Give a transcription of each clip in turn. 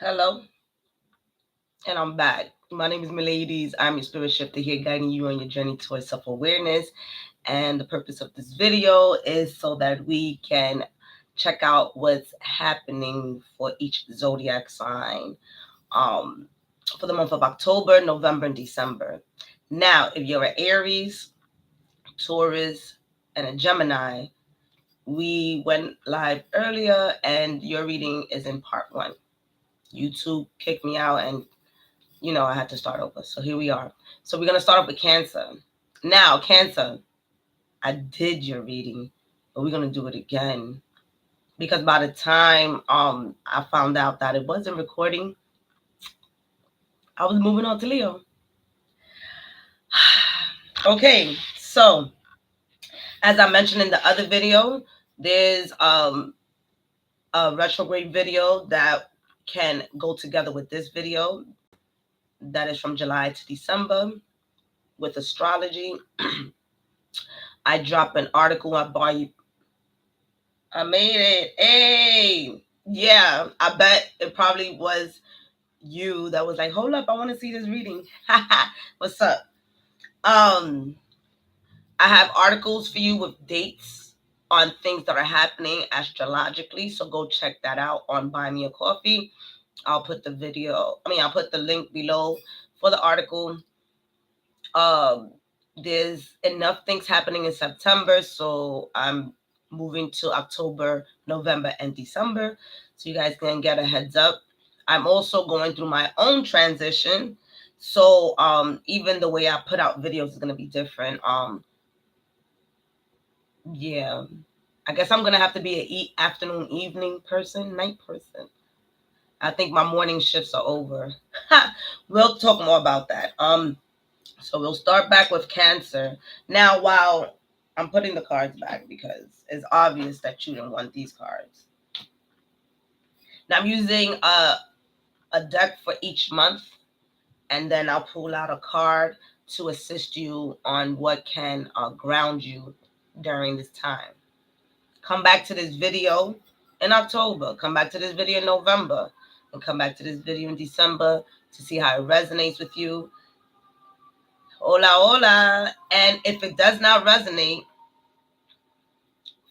Hello, and I'm back. My name is Miladies. I'm your spirit shifter here, guiding you on your journey towards self-awareness. And the purpose of this video is so that we can check out what's happening for each zodiac sign for the month of October, November, and December. Now, if you're an Aries, Taurus, and a Gemini, we went live earlier, and your reading is in part one. YouTube kicked me out, and I had to start over. So here we are. So we're going to start off with Cancer. Now, Cancer, I did your reading, but we're going to do it again. Because by the time I found out that it wasn't recording, I was moving on to Leo. Okay, so as I mentioned in the other video, there's a retrograde video that can go together with this video that is from July to December with astrology. I dropped an article I made it. Hey, yeah, I bet it probably was you that was like, hold up, I want to see this reading. What's up? I have articles for you with dates on things that are happening astrologically. So go check that out on Buy Me a Coffee. I'll put the link below for the article. There's enough things happening in September, so I'm moving to October, November, and December, so you guys can get a heads up. I'm also going through my own transition, so even the way I put out videos is going to be different. Yeah, I guess I'm going to have to be an afternoon, evening person, night person. I think my morning shifts are over. We'll talk more about that. So we'll start back with Cancer. Now, while I'm putting the cards back because it's obvious that you don't want these cards. Now I'm using a deck for each month, and then I'll pull out a card to assist you on what can ground you during this time. Come back to this video in October. Come back to this video in November. And come back to this video in December to see how it resonates with you. Hola, hola. And if it does not resonate,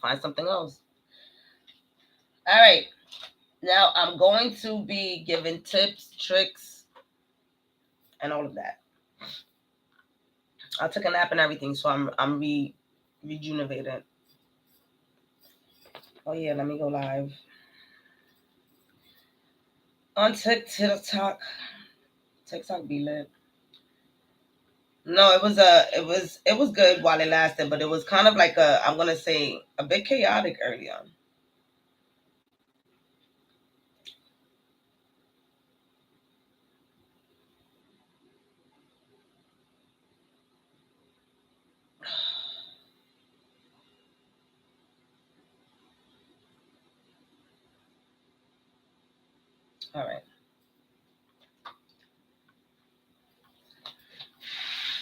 find something else. All right. Now I'm going to be giving tips, tricks, and all of that. I took a nap and everything, so I'm rejuvenated. Oh yeah, let me go live on TikTok. TikTok be lit. No, it was good while it lasted, but it was kind of like I'm gonna say a bit chaotic early on. All right.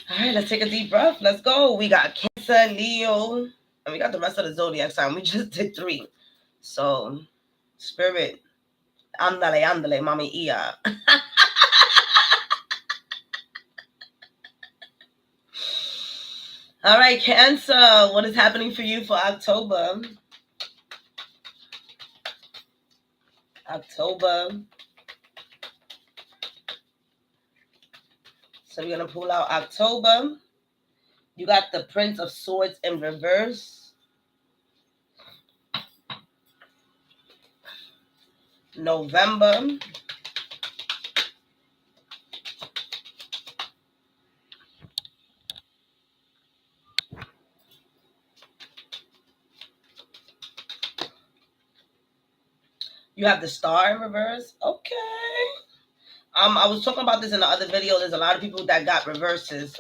All right, let's take a deep breath. Let's go. We got Cancer, Leo, and we got the rest of the zodiac sign. We just did 3. So, Spirit, ándale, ándale, mami ia. All right, Cancer, what is happening for you for October? So we're going to pull out October. You got the Prince of Swords in reverse. November. You have the Star in reverse. Okay. I was talking about this in the other video. There's a lot of people that got reverses.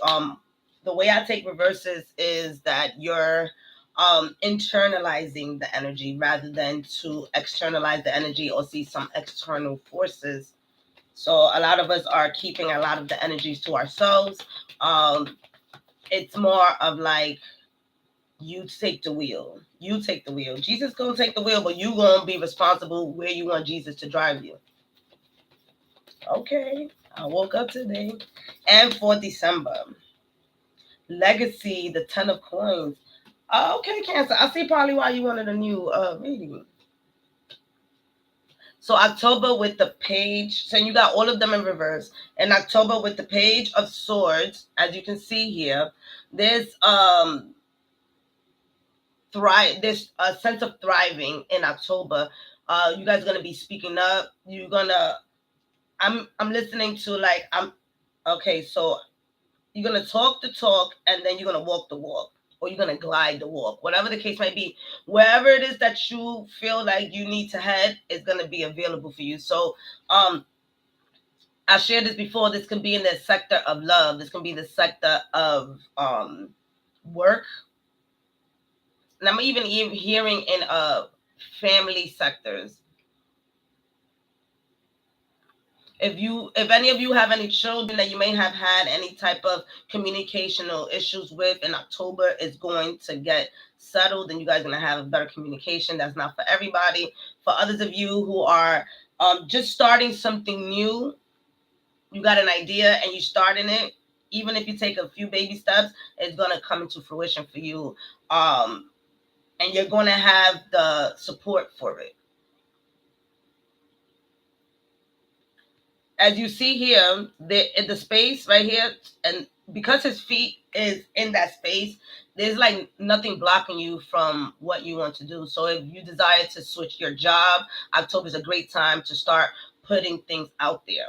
The way I take reverses is that you're internalizing the energy rather than to externalize the energy or see some external forces. So a lot of us are keeping a lot of the energies to ourselves. It's more of like, you take the wheel. You take the wheel. Jesus gonna take the wheel, but you gonna be responsible where you want Jesus to drive you. Okay, I woke up today. And for December, legacy, the 10 of coins. Okay, Cancer. I see probably why you wanted a new reading. So October with the page, so you got all of them in reverse. In October with the page of swords, as you can see here, there's there's a sense of thriving in October. You guys are gonna be speaking up. You're gonna I'm listening to like I'm okay, so you're gonna talk the talk and then you're gonna walk the walk. Or you're gonna glide the walk, whatever the case might be. Wherever it is that you feel like you need to head is gonna be available for you. So I shared this before. This can be in the sector of love. This can be the sector of work. And I'm even hearing in family sectors. If any of you have any children that you may have had any type of communicational issues with in October, is going to get settled and you guys are going to have a better communication. That's not for everybody. For others of you who are just starting something new, you got an idea and you starting it, even if you take a few baby steps, it's going to come into fruition for you. And you're going to have the support for it. As you see here, in the space right here, and because his feet is in that space, there's like nothing blocking you from what you want to do. So if you desire to switch your job, October is a great time to start putting things out there.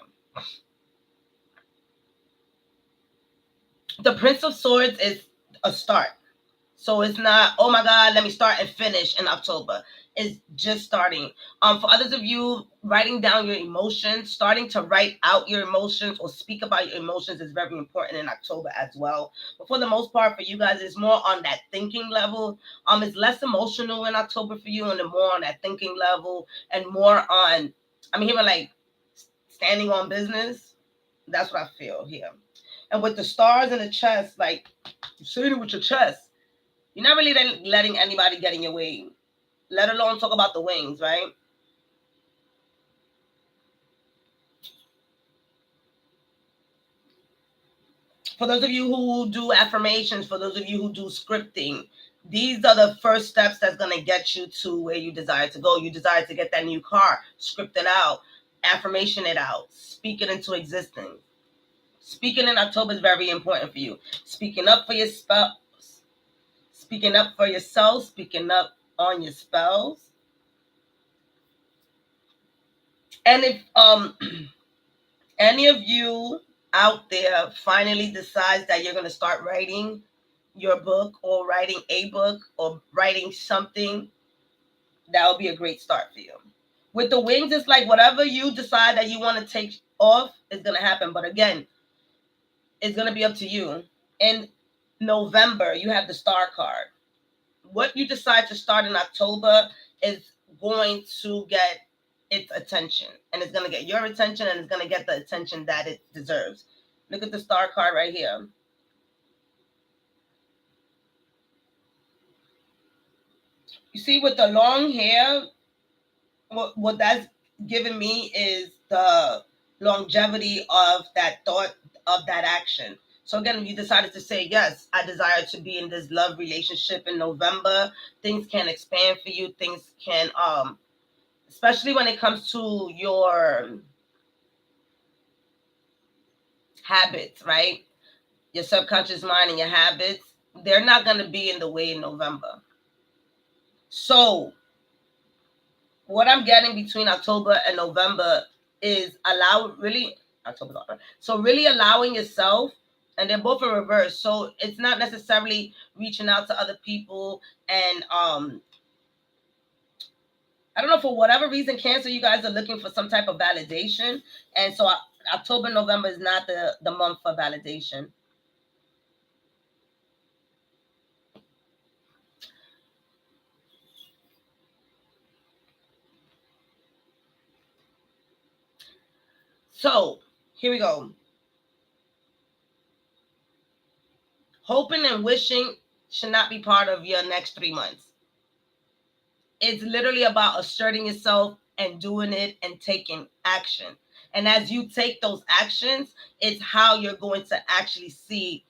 The Prince of Swords is a start. So it's not, oh my God, let me start and finish in October. It's just starting. For others of you, writing down your emotions, starting to write out your emotions or speak about your emotions is very important in October as well. But for the most part, for you guys, it's more on that thinking level. It's less emotional in October for you, and more on that thinking level, and more on, I'm hearing like standing on business. That's what I feel here. And with the stars in the chest, like you're saying it with your chest. You're not really letting anybody get in your way, let alone talk about the wings, right? For those of you who do affirmations, for those of you who do scripting, these are the first steps that's going to get you to where you desire to go. You desire to get that new car, script it out, affirmation it out, speak it into existence. Speaking in October is very important for you. Speaking up for your spouse, speaking up for yourself, speaking up on your spells. And if any of you out there finally decides that you're going to start writing your book or writing a book or writing something, that will be a great start for you. With the wings, it's like whatever you decide that you want to take off is going to happen. But again, it's going to be up to you. In November, you have the star card. What you decide to start in October is going to get its attention, and it's going to get your attention, and it's going to get the attention that it deserves. Look at the star card right here. You see, with the long hair, what that's giving me is the longevity of that thought, of that action. So again, you decided to say, yes, I desire to be in this love relationship in November. Things can expand for you. Things can, especially when it comes to your habits, right? Your subconscious mind and your habits, they're not going to be in the way in November. So what I'm getting between October and November is really allowing yourself, and they're both in reverse. So it's not necessarily reaching out to other people and I don't know, for whatever reason, Cancer, you guys are looking for some type of validation. And so October, November is not the month for validation. So here we go. Hoping and wishing should not be part of your next 3 months. It's literally about asserting yourself and doing it and taking action. And as you take those actions, it's how you're going to actually see.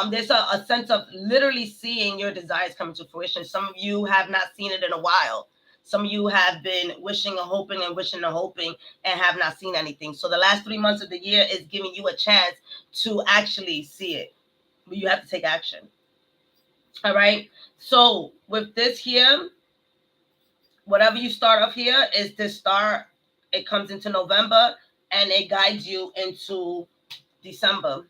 There's a sense of literally seeing your desires come to fruition. Some of you have not seen it in a while. Some of you have been wishing and hoping and wishing and hoping and have not seen anything. So the last 3 months of the year is giving you a chance to actually see it. But you have to take action. All right. So with this here, whatever you start off here is this start. It comes into November and it guides you into December.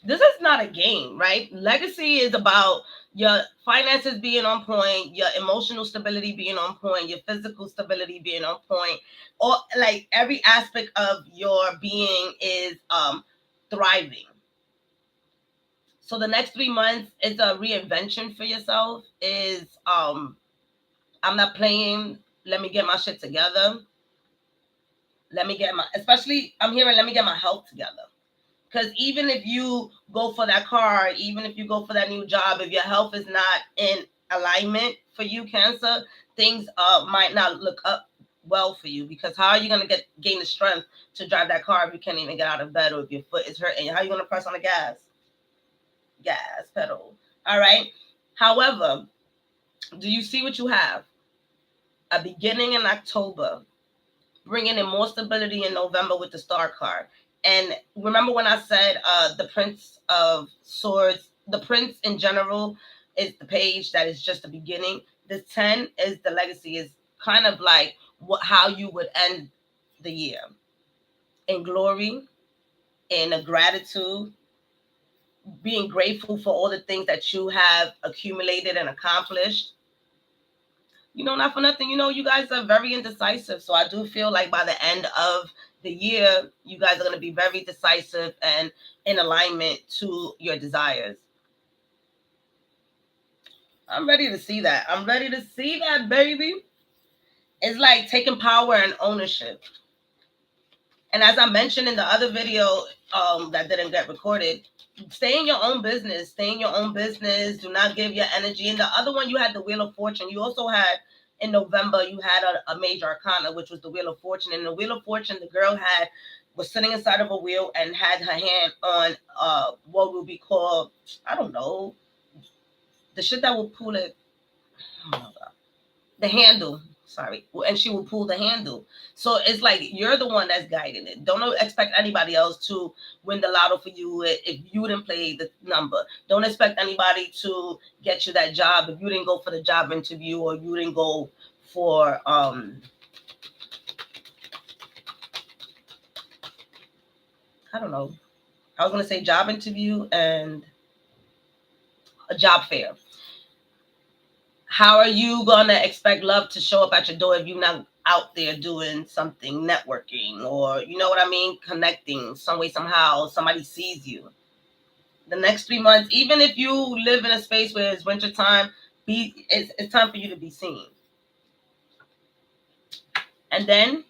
This is not a game, right? Legacy is about your finances being on point, your emotional stability being on point, your physical stability being on point, or like every aspect of your being is thriving. So the next 3 months is a reinvention for yourself. Is I'm not playing. Let me get my shit together. Let me get my, especially I'm hearing, let me get my health together. Because even if you go for that car, even if you go for that new job, if your health is not in alignment for you, Cancer, things might not look up well for you. Because how are you going to gain the strength to drive that car if you can't even get out of bed, or if your foot is hurting? How are you going to press on the gas pedal? All right. However, do you see what you have? A beginning in October, bringing in more stability in November with the Star card. And remember when I said the Prince of Swords, the Prince in general is the page that is just the beginning. The 10 is the legacy, is kind of like how you would end the year. In glory, in a gratitude, being grateful for all the things that you have accumulated and accomplished. Not for nothing, you guys are very indecisive. So I do feel like by the end of the year, you guys are going to be very decisive and in alignment to your desires. I'm ready to see that. I'm ready to see that, baby. It's like taking power and ownership. And as I mentioned in the other video that didn't get recorded, stay in your own business. Stay in your own business. Do not give your energy. And the other one, you had the Wheel of Fortune. You also had, in November, you had a major arcana, which was the Wheel of Fortune. And the Wheel of Fortune, the girl was sitting inside of a wheel and had her hand on what would be called, I don't know, the shit that will pull it. Oh my God. The handle. Sorry. And she will pull the handle. So it's like you're the one that's guiding it. Don't expect anybody else to win the lotto for you if you didn't play the number. Don't expect anybody to get you that job if you didn't go for the job interview, or you didn't go for I don't know. I was gonna say job interview and a job fair. How are you gonna expect love to show up at your door if you're not out there doing something, networking, or you know what I mean, connecting some way, somehow somebody sees you? The next 3 months, even if you live in a space where it's winter time, it's time for you to be seen. And then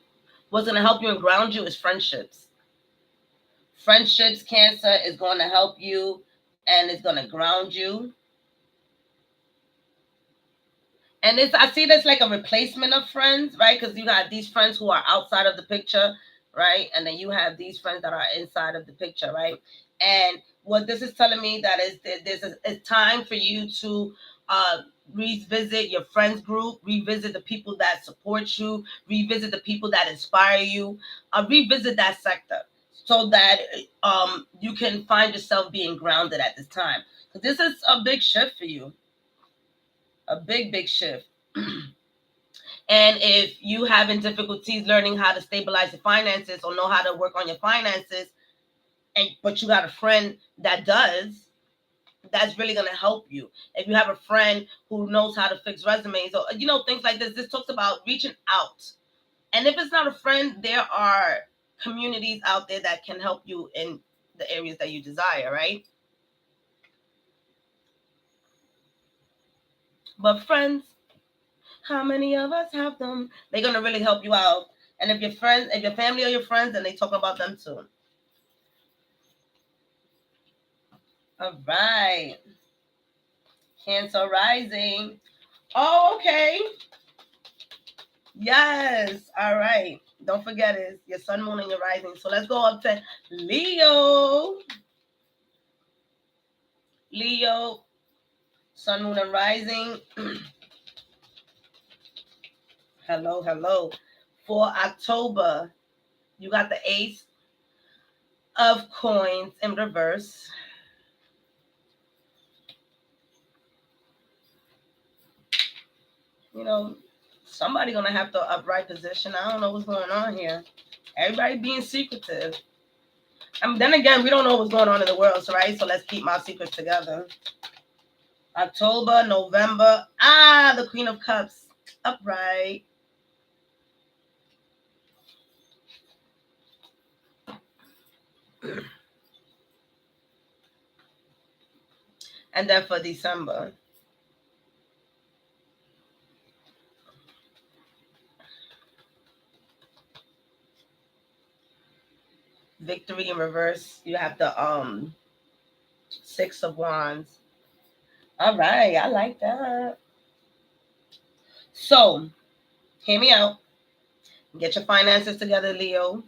what's gonna help you and ground you is friendships. Friendships, Cancer, is going to help you and it's gonna ground you. And I see this like a replacement of friends, right? Because you got these friends who are outside of the picture, right? And then you have these friends that are inside of the picture, right? And what this is telling me that is it's time for you to revisit your friends group, revisit the people that support you, revisit the people that inspire you, revisit that sector so that you can find yourself being grounded at this time. Because this is a big shift for you. A big shift. And if you having difficulties learning how to stabilize your finances or know how to work on your finances, but you got a friend that does, that's really going to help you. If you have a friend who knows how to fix resumes or things like this talks about reaching out. And if it's not a friend, there are communities out there that can help you in the areas that you desire, right? But friends, how many of us have them? They're going to really help you out. And if your family or your friends, then they talk about them too. All right. Cancer rising. Oh, okay. Yes. All right. Don't forget it's your sun, moon, and your rising. So let's go up to Leo. Leo, sun, moon, and rising. Hello, hello. For October, you got the Ace of Coins in reverse. You know, somebody gonna have to upright position. I don't know what's going on here. Everybody being secretive. Then again, we don't know what's going on in the world, so right? So let's keep my secrets together. October, November. The Queen of Cups. Upright. And then for December. Victory in reverse. You have the Six of Wands. All right, I like that. So, hear me out. Get your finances together, Leo.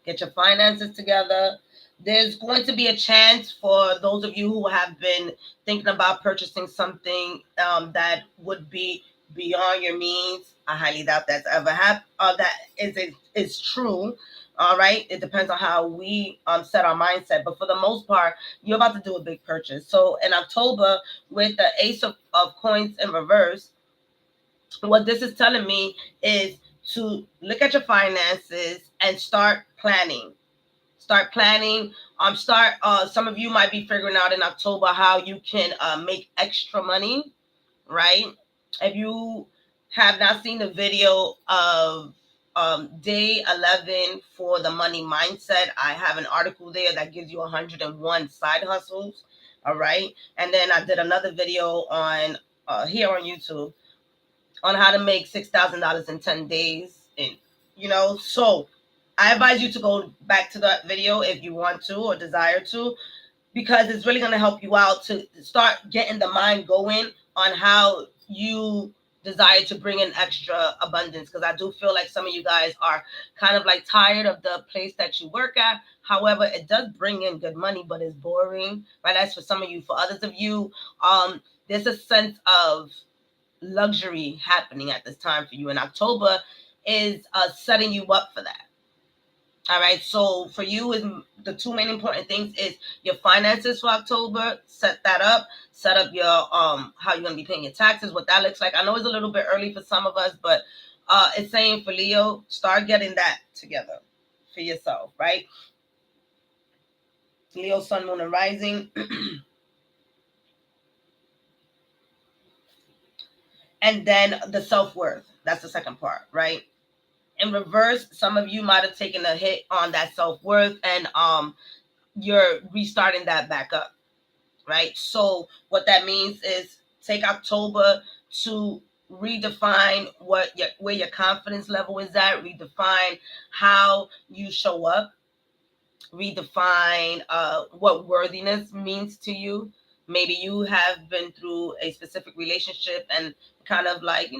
Get your finances together. There's going to be a chance for those of you who have been thinking about purchasing something that would be beyond your means. I highly doubt that's ever happened. That is true. All right. It depends on how we set our mindset. But for the most part, you're about to do a big purchase. So in October, with the Ace of Coins in reverse, what this is telling me is to look at your finances and start planning. Start planning. Some of you might be figuring out in October how you can make extra money, right? If you have not seen the video of day 11 for the money mindset, I have an article there that gives you 101 side hustles. All right. And then I did another video on here on YouTube on how to make $6,000 in 10 days. And, so I advise you to go back to that video if you want to or desire to, because it's really going to help you out to start getting the mind going on how you desire to bring in extra abundance. Because I do feel like some of you guys are kind of like tired of the place that you work at. However, it does bring in good money, but it's boring, right? That's for some of you. For others of you, there's a sense of luxury happening at this time for you, and October is setting you up for that. All right, so for you, is the two main important things is your finances for October. Set that up. Set up your how you're gonna be paying your taxes, what that looks like. I know it's a little bit early for some of us, but it's saying for Leo, start getting that together for yourself, right? Leo, sun, moon, and rising. And then the self-worth. That's the second part, right? In reverse, some of you might have taken a hit on that self-worth, and you're restarting that back up, right? So what that means is take October to redefine where your confidence level is at, redefine how you show up, redefine what worthiness means to you. Maybe you have been through a specific relationship and kind of like,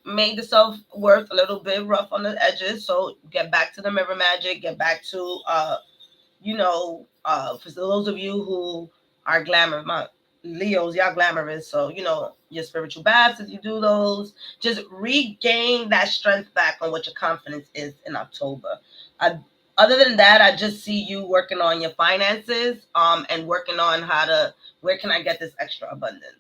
made the self-worth a little bit rough on the edges. So get back to the mirror magic, get back to for those of you who are glamour, my Leos, y'all glamorous, so your spiritual baths, if you do those, just regain that strength back on what your confidence is in October. Other than that, I just see you working on your finances and working on where can I get this extra abundance.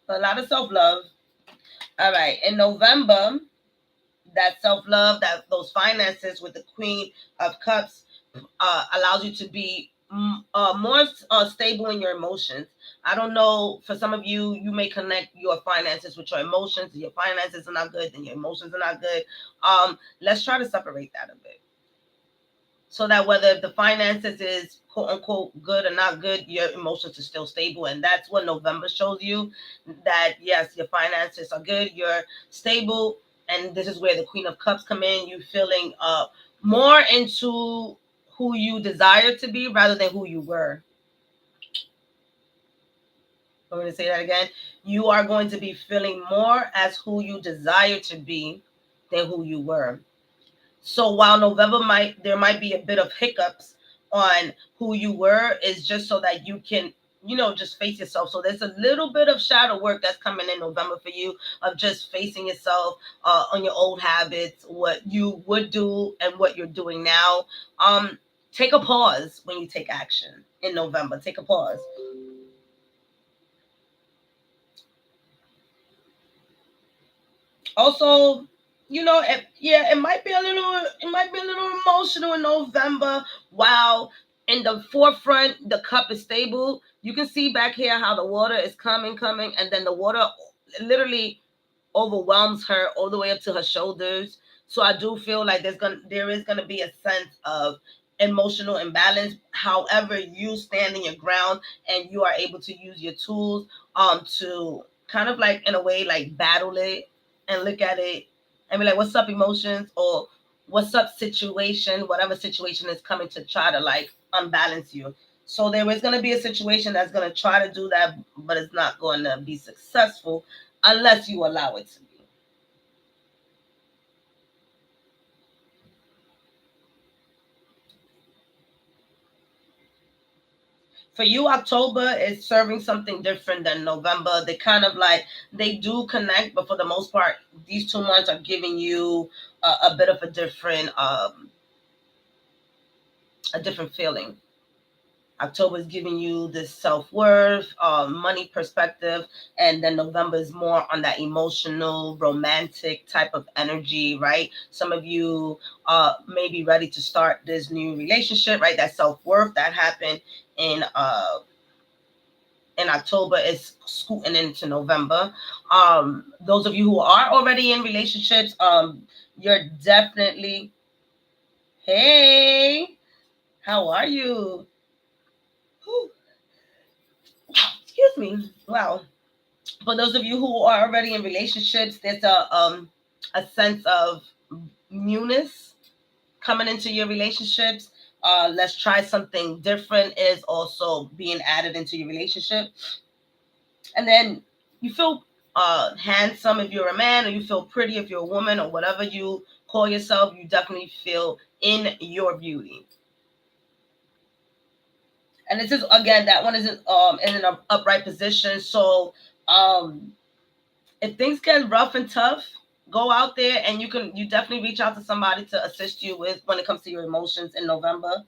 A lot of self-love. All right. In November, that self-love, that those finances with the Queen of Cups allows you to be more stable in your emotions. I don't know, for some of you, you may connect your finances with your emotions. Your finances are not good, then your emotions are not good. Let's try to separate that a bit, so that whether the finances is quote unquote good or not good, your emotions are still stable. And that's what November shows you, that yes, your finances are good, you're stable. And this is where the Queen of Cups come in. You feeling more into who you desire to be rather than who you were. I'm going to say that again. You are going to be feeling more as who you desire to be than who you were. So while November there might be a bit of hiccups on who you were, is just so that you can, just face yourself. So there's a little bit of shadow work that's coming in November for you, of just facing yourself on your old habits, what you would do and what you're doing now. Take a pause when you take action in November. Take a pause. Also, it might be a little emotional in November. While in the forefront the cup is stable, you can see back here how the water is coming, and then the water literally overwhelms her all the way up to her shoulders. So I do feel like there is gonna be a sense of emotional imbalance. However, you stand in your ground and you are able to use your tools to kind of like, in a way, like battle it and look at it and be like, what's up, emotions, or what's up, situation, whatever situation is coming to try to like unbalance you. So there is going to be a situation that's going to try to do that, but it's not going to be successful unless you allow it to be. For you, October is serving something different than November. They kind of like, they do connect, but for the most part, these 2 months are giving you a bit of a different feeling. October is giving you this self-worth, money perspective, and then November is more on that emotional, romantic type of energy, right? Some of you may be ready to start this new relationship, right? That self-worth that happened in October is scooting into November. Those of you who are already in relationships, you're definitely, hey, how are you? Whew, excuse me. Wow. For those of you who are already in relationships, there's a sense of newness coming into your relationships. Let's try something different is also being added into your relationship. And then you feel handsome if you're a man, or you feel pretty if you're a woman, or whatever you call yourself. You definitely feel in your beauty. And this is, again, that one is in an upright position. So um, if things get rough and tough, go out there and you definitely reach out to somebody to assist you with when it comes to your emotions in November.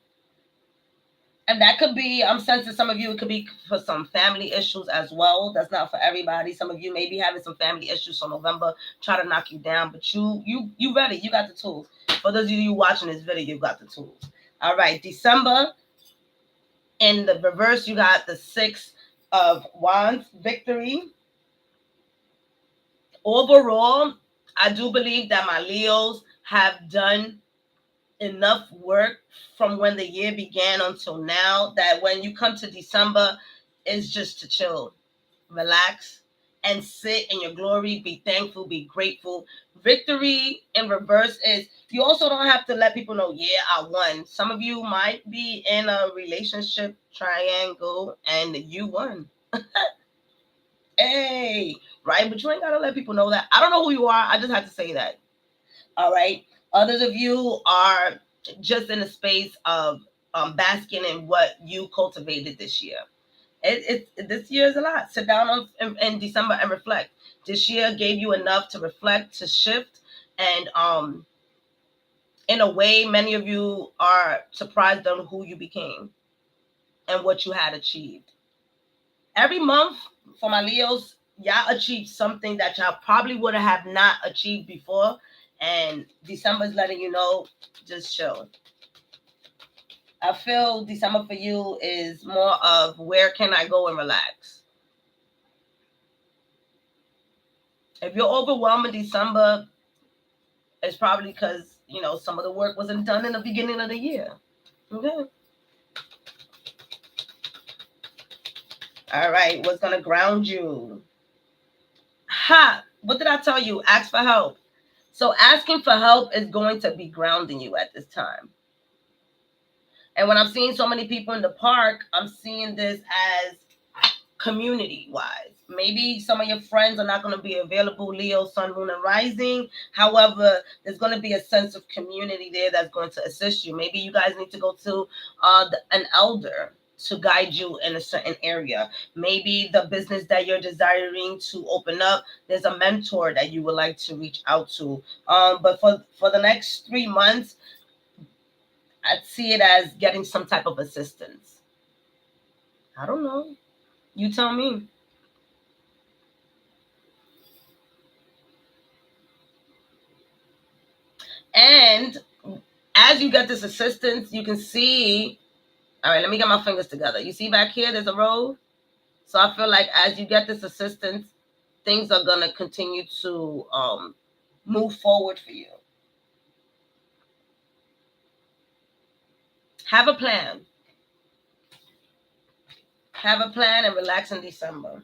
And that could be, I'm sensing some of you, it could be for some family issues as well. That's not for everybody. Some of you may be having some family issues, so November try to knock you down, but you ready, you got the tools. For those of you watching this video, you've got the tools. All right, December, in the reverse, you got the Six of Wands, victory. Overall, I do believe that my Leos have done enough work from when the year began until now, that when you come to December, it's just to chill, relax, and sit in your glory. Be thankful, be grateful. Victory in reverse is, you also don't have to let people know, yeah, I won. Some of you might be in a relationship triangle and you won. Hey, right? But you ain't got to let people know that. I don't know who you are. I just had to say that. All right. Others of you are just in a space of basking in what you cultivated this year. This year is a lot. Sit down in December and reflect. This year gave you enough to reflect, to shift, and in a way, many of you are surprised on who you became and what you had achieved. Every month for my Leos, y'all achieved something that y'all probably would have not achieved before, and December is letting you know, just chill. I feel December for you is more of, where can I go and relax? If you're overwhelmed in December, it's probably because, some of the work wasn't done in the beginning of the year. Okay. All right. What's going to ground you? Ha! What did I tell you? Ask for help. So asking for help is going to be grounding you at this time. And when I'm seeing so many people in the park, I'm seeing this as community wise. Maybe some of your friends are not going to be available, Leo, Sun, Moon, and Rising. However, there's going to be a sense of community there that's going to assist you. Maybe you guys need to go to an elder to guide you in a certain area. Maybe the business that you're desiring to open up, there's a mentor that you would like to reach out to. But for the next 3 months, I'd see it as getting some type of assistance. I don't know. You tell me. And as you get this assistance, you can see. All right, let me get my fingers together. You see back here, there's a road. So I feel like as you get this assistance, things are gonna continue to move forward for you. Have a plan. Have a plan and relax in December.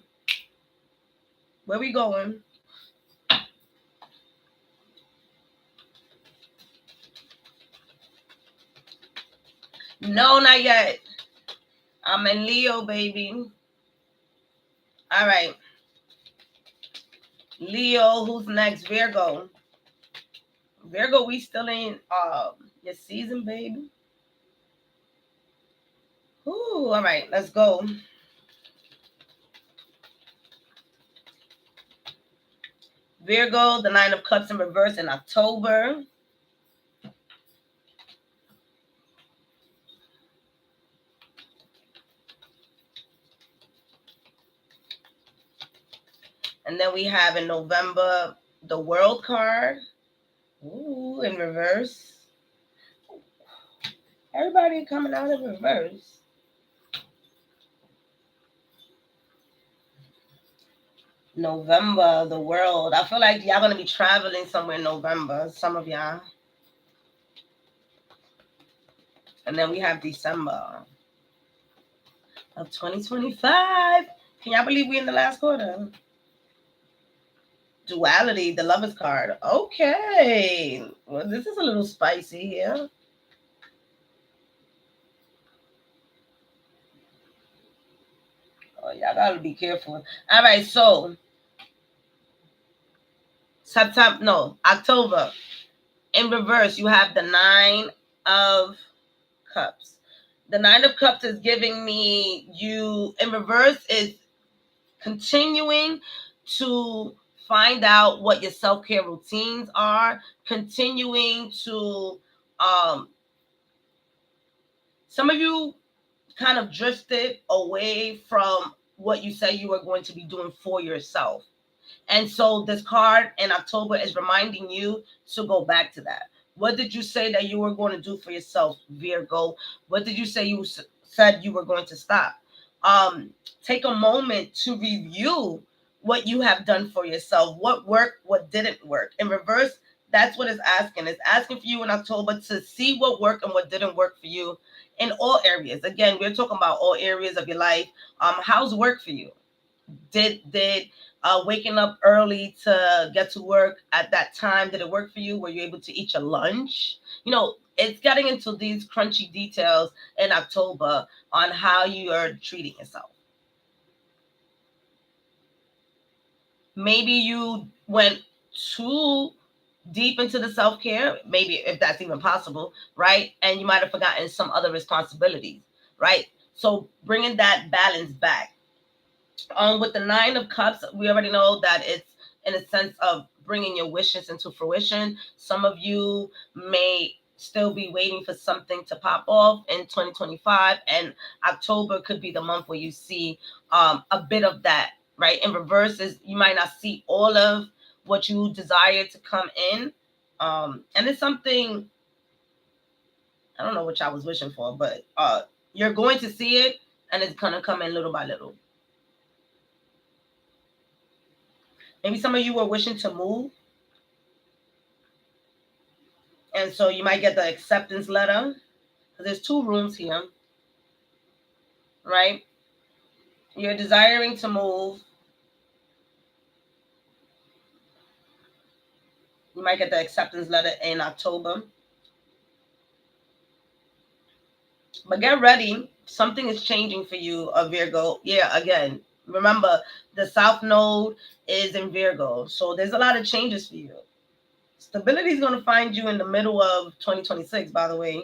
Where we going? No, not yet. I'm in Leo, baby. All right. Leo, who's next? Virgo. Virgo, we still in your season, baby. Ooh, all right, let's go. Virgo, the Nine of Cups in reverse in October. And then we have in November the World card. Ooh, in reverse. Everybody coming out in reverse. November, the World. I feel like y'all gonna be traveling somewhere in November. Some of y'all. And then we have December of 2025. Can y'all believe we in the last quarter? Duality, the Lovers card. Okay. Well, this is a little spicy here. Oh, y'all gotta be careful. All right, so September, no, October. In reverse, you have the Nine of Cups. The Nine of Cups is giving me you in reverse is continuing to find out what your self-care routines are, continuing to some of you kind of drifted away from what you say you were going to be doing for yourself. And so this card in October is reminding you to go back to that. What did you say that you were going to do for yourself, Virgo? What did you say you said you were going to stop? Take a moment to review what you have done for yourself. What worked, what didn't work. In reverse, that's what it's asking. It's asking for you in October to see what worked and what didn't work for you in all areas. Again, we're talking about all areas of your life. How's work for you? Did waking up early to get to work at that time, did it work for you? Were you able to eat your lunch? You know, it's getting into these crunchy details in October on how you are treating yourself. Maybe you went too deep into the self-care, maybe if that's even possible, right? And you might have forgotten some other responsibilities, right? So bringing that balance back. With the Nine of Cups, we already know that it's in a sense of bringing your wishes into fruition. Some of you may still be waiting for something to pop off in 2025, and October could be the month where you see a bit of that, right? In reverse is you might not see all of what you desire to come in, and it's something I don't know what I was wishing for, but you're going to see it, and it's gonna come in little by little. Maybe some of you were wishing to move. And so you might get the acceptance letter. There's two rooms here, right? You're desiring to move. You might get the acceptance letter in October. But get ready. Something is changing for you, Virgo. Yeah, again, Remember, the South Node is in Virgo. So there's a lot of changes for you. Stability is going to find you in the middle of 2026, by the way.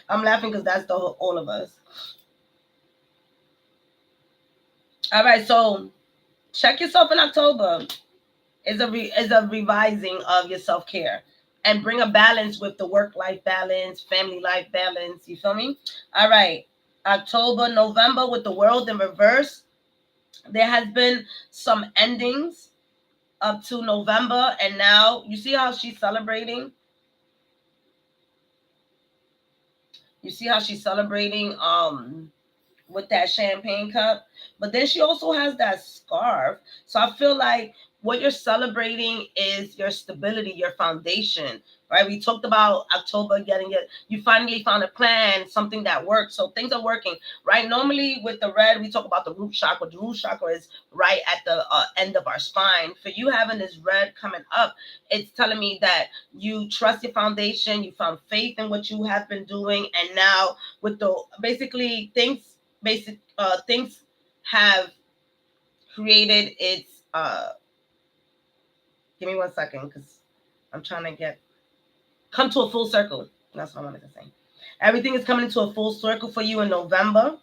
I'm laughing because that's all of us. All right, so check yourself in October. Is a revising of your self-care and bring a balance with the work-life balance, family life balance. You feel me? All right. October, November with the world in reverse. There has been some endings up to November, and now you see how she's celebrating. You see how she's celebrating with that champagne cup, but then she also has that scarf. So I feel like what you're celebrating is your stability, your foundation, right? We talked about October getting it. You finally found a plan, something that works. So things are working, right? Normally with the red, we talk about the root chakra. The root chakra is right at the end of our spine. For you having this red coming up, it's telling me that you trust your foundation, you found faith in what you have been doing, and now with the basically things have created its give me 1 second because I'm trying to come to a full circle. That's what I wanted to say. Everything is coming into a full circle for you in November.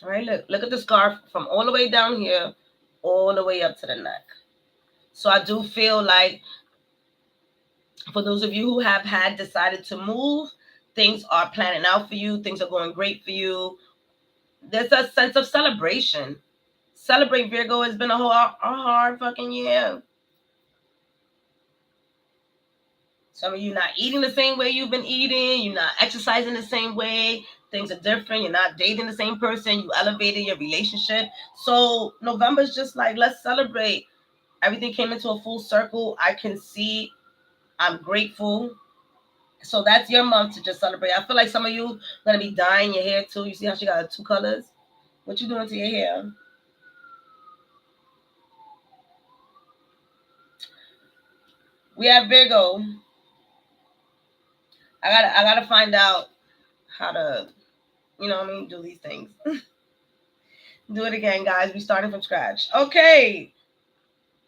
All right, look at the scarf from all the way down here all the way up to the neck. So I do feel like for those of you who have decided to move, things are planning out for you, things are going great for you. There's a sense of celebration. Celebrate, Virgo. It's been a hard fucking year. Some of you not eating the same way you've been eating. You're not exercising the same way. Things are different. You're not dating the same person. You elevated your relationship. So November's just like, let's celebrate. Everything came into a full circle. I can see. I'm grateful. So that's your month to just celebrate. I feel like some of you gonna be dyeing your hair too. You see how she got 2 colors? What you doing to your hair? We have Virgo. I gotta find out how to, do these things. Do it again, guys. We starting from scratch. Okay.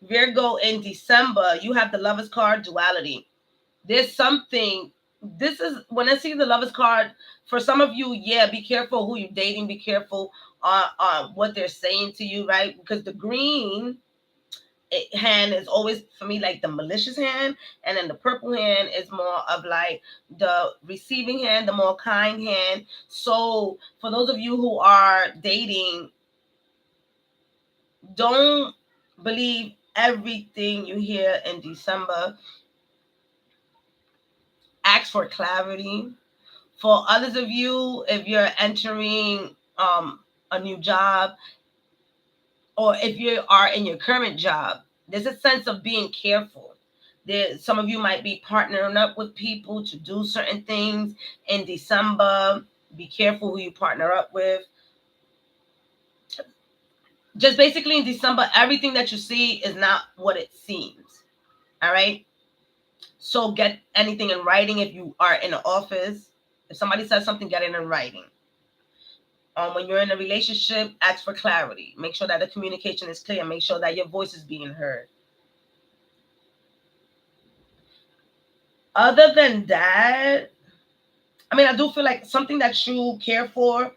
Virgo in December, you have the Lover's card, duality. There's something. This is when I see the Lover's card. For some of you, yeah, be careful who you're dating. Be careful on what they're saying to you, right? Because the green hand is always for me like the malicious hand, and then the purple hand is more of like the receiving hand, the more kind hand. So for those of you who are dating, don't believe everything you hear in December. Ask for clarity. For others of you, if you're entering a new job, or if you are in your current job, there's a sense of being careful. Some of you might be partnering up with people to do certain things in December. Be careful who you partner up with. Just basically in December, everything that you see is not what it seems. All right. So get anything in writing if you are in an office. If somebody says something, get it in writing. When you're in a relationship, ask for clarity. Make sure that the communication is clear. Make sure that your voice is being heard. Other than that, I do feel like something that you care for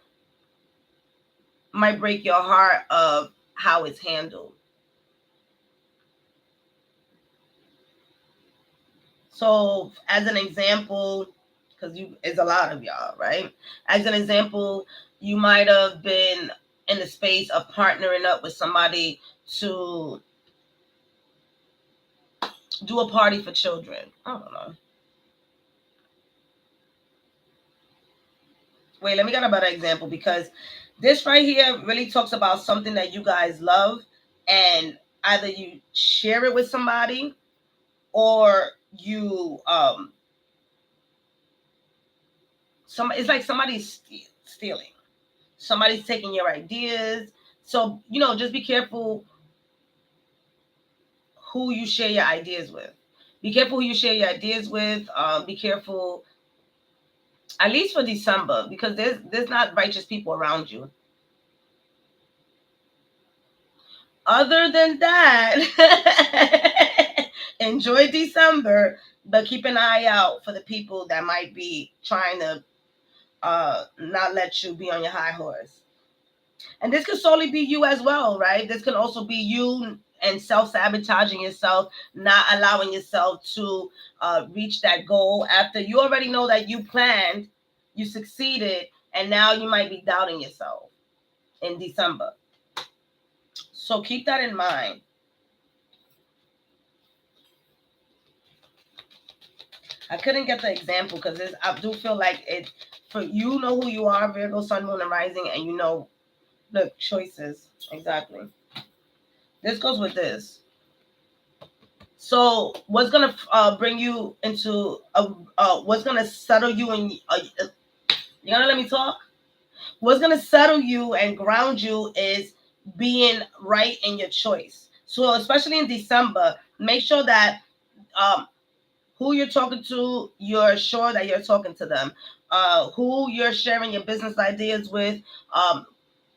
might break your heart of how it's handled. So, as an example, because it's a lot of y'all, right? As an example, you might have been in the space of partnering up with somebody to do a party for children. I don't know. Wait, let me get a better example, because this right here really talks about something that you guys love, and either you share it with somebody, or you it's like somebody's stealing. Somebody's taking your ideas. So, just be careful who you share your ideas with. Be careful who you share your ideas with. Be careful At least for December, because there's not righteous people around you. Other than that, enjoy December, but keep an eye out for the people that might be trying to not let you be on your high horse. And this could solely be you as well, right? This can also be you and self-sabotaging yourself, not allowing yourself to reach that goal after you already know that you planned, you succeeded, and now you might be doubting yourself in December. So keep that in mind. I couldn't get the example because I do feel like it, for you know who you are, Virgo, Sun, Moon, and Rising, and you know, look, choices. Exactly. This goes with this. So what's gonna bring you into what's gonna settle you in? You gonna let me talk? What's gonna settle you and ground you is being right in your choice. So especially in December, make sure that who you're talking to, you're sure that you're talking to them. Who you're sharing your business ideas with,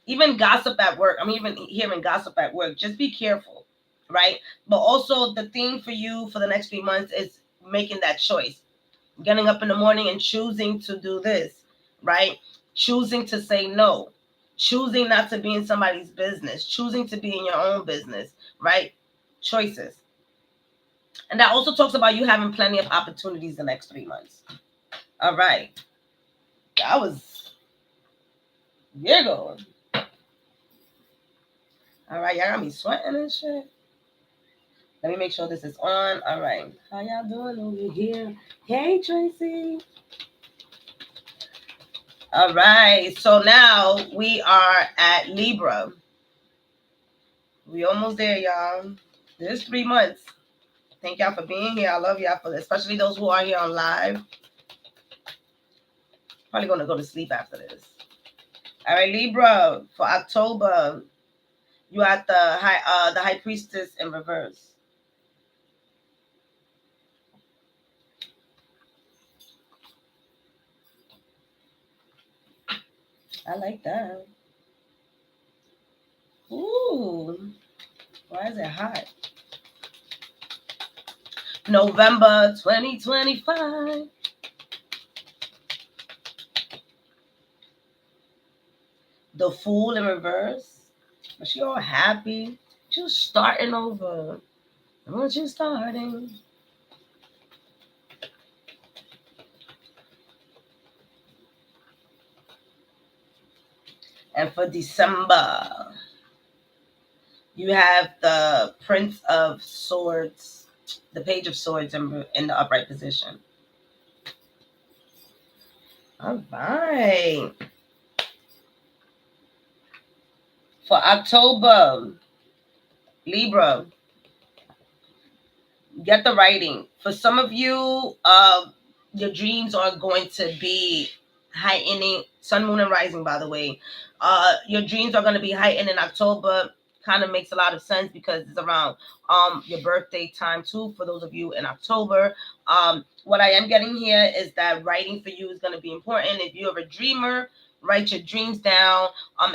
even gossip at work. I'm even hearing gossip at work. Just be careful, right? But also, the thing for you for the next 3 months is making that choice, getting up in the morning and choosing to do this, right? Choosing to say no, choosing not to be in somebody's business, choosing to be in your own business, right? Choices. And that also talks about you having plenty of opportunities the next 3 months. All right. That was Virgo. All right, y'all got me sweating and shit. Let me make sure this is on. All right. How y'all doing over here? Hey, Tracy. All right. So now we are at Libra. We almost there, y'all. This is 3 months. Thank y'all for being here. I love y'all for this, especially those who are here on live. Probably gonna go to sleep after this. All right, Libra, for October, you at the high priestess in reverse. I like that. Ooh, why is it hot? November 2025. The Fool in reverse. But she all happy. Just starting over. What you starting? And for December, you have the Prince of Swords, the Page of Swords in the upright position. All right. For October, Libra, get the writing. For some of you, your dreams are going to be heightening. Sun, Moon, and Rising, by the way. Your dreams are going to be heightened in October. Kind of makes a lot of sense because it's around your birthday time too. For those of you in October, what I am getting here is that writing for you is going to be important. If you're a dreamer, write your dreams down.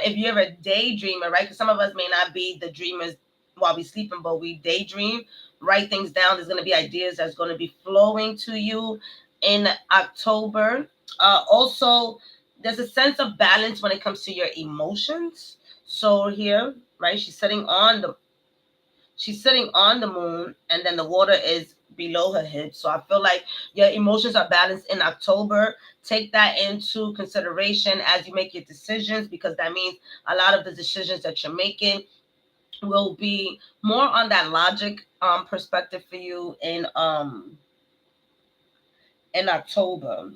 If you're a daydreamer, right? Because some of us may not be the dreamers while we sleeping, but we daydream. Write things down. There's going to be ideas that's going to be flowing to you in October. Also, there's a sense of balance when it comes to your emotions. So here, right, she's sitting on the moon, and then the water is below her hips. So I feel like your emotions are balanced in October. Take that into consideration as you make your decisions, because that means a lot of the decisions that you're making will be more on that logic perspective for you in October.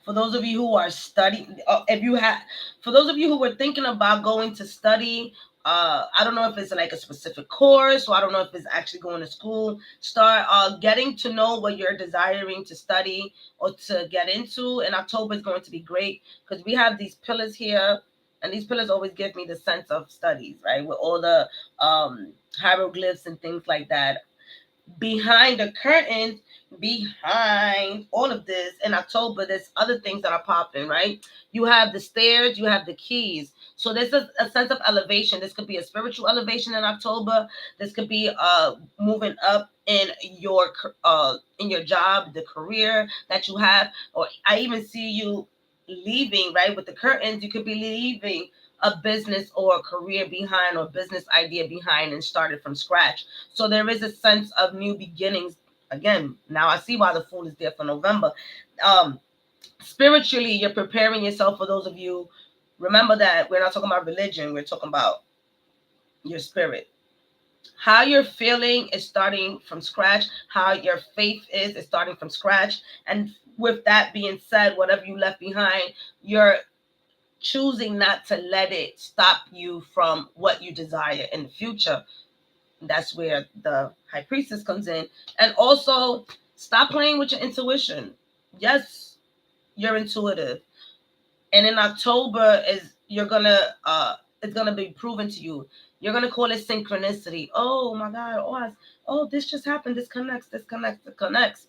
For those of you who are studying, if you have, for those of you who were thinking about going to study, I don't know if it's like a specific course, or I don't know if it's actually going to school. Start getting to know what you're desiring to study or to get into. And October is going to be great because we have these pillars here, and these pillars always give me the sense of studies, right? With all the hieroglyphs and things like that. behind the curtain, behind all of this in October, there's other things that are popping, right? You have the stairs, you have the keys. So there's a sense of elevation. This could be a spiritual elevation in October. This could be moving up in your job, the career that you have, or I even see you leaving, right? With the curtains, you could be leaving a business or a career behind or business idea behind and started from scratch. So there is a sense of new beginnings. Again, now I see why the Fool is there for November. Um, Spiritually, you're preparing yourself. For those of you, remember that we're not talking about religion, we're talking about your spirit. How you're feeling is starting from scratch. How your faith is starting from scratch. And with that being said, whatever you left behind, you're choosing not to let it stop you from what you desire in the future. That's where the high priestess comes in. And also, stop playing with your intuition. Yes, you're intuitive. And in October is you're gonna it's gonna be proven to you. You're gonna call it synchronicity. Oh my God, oh this just happened, this connects.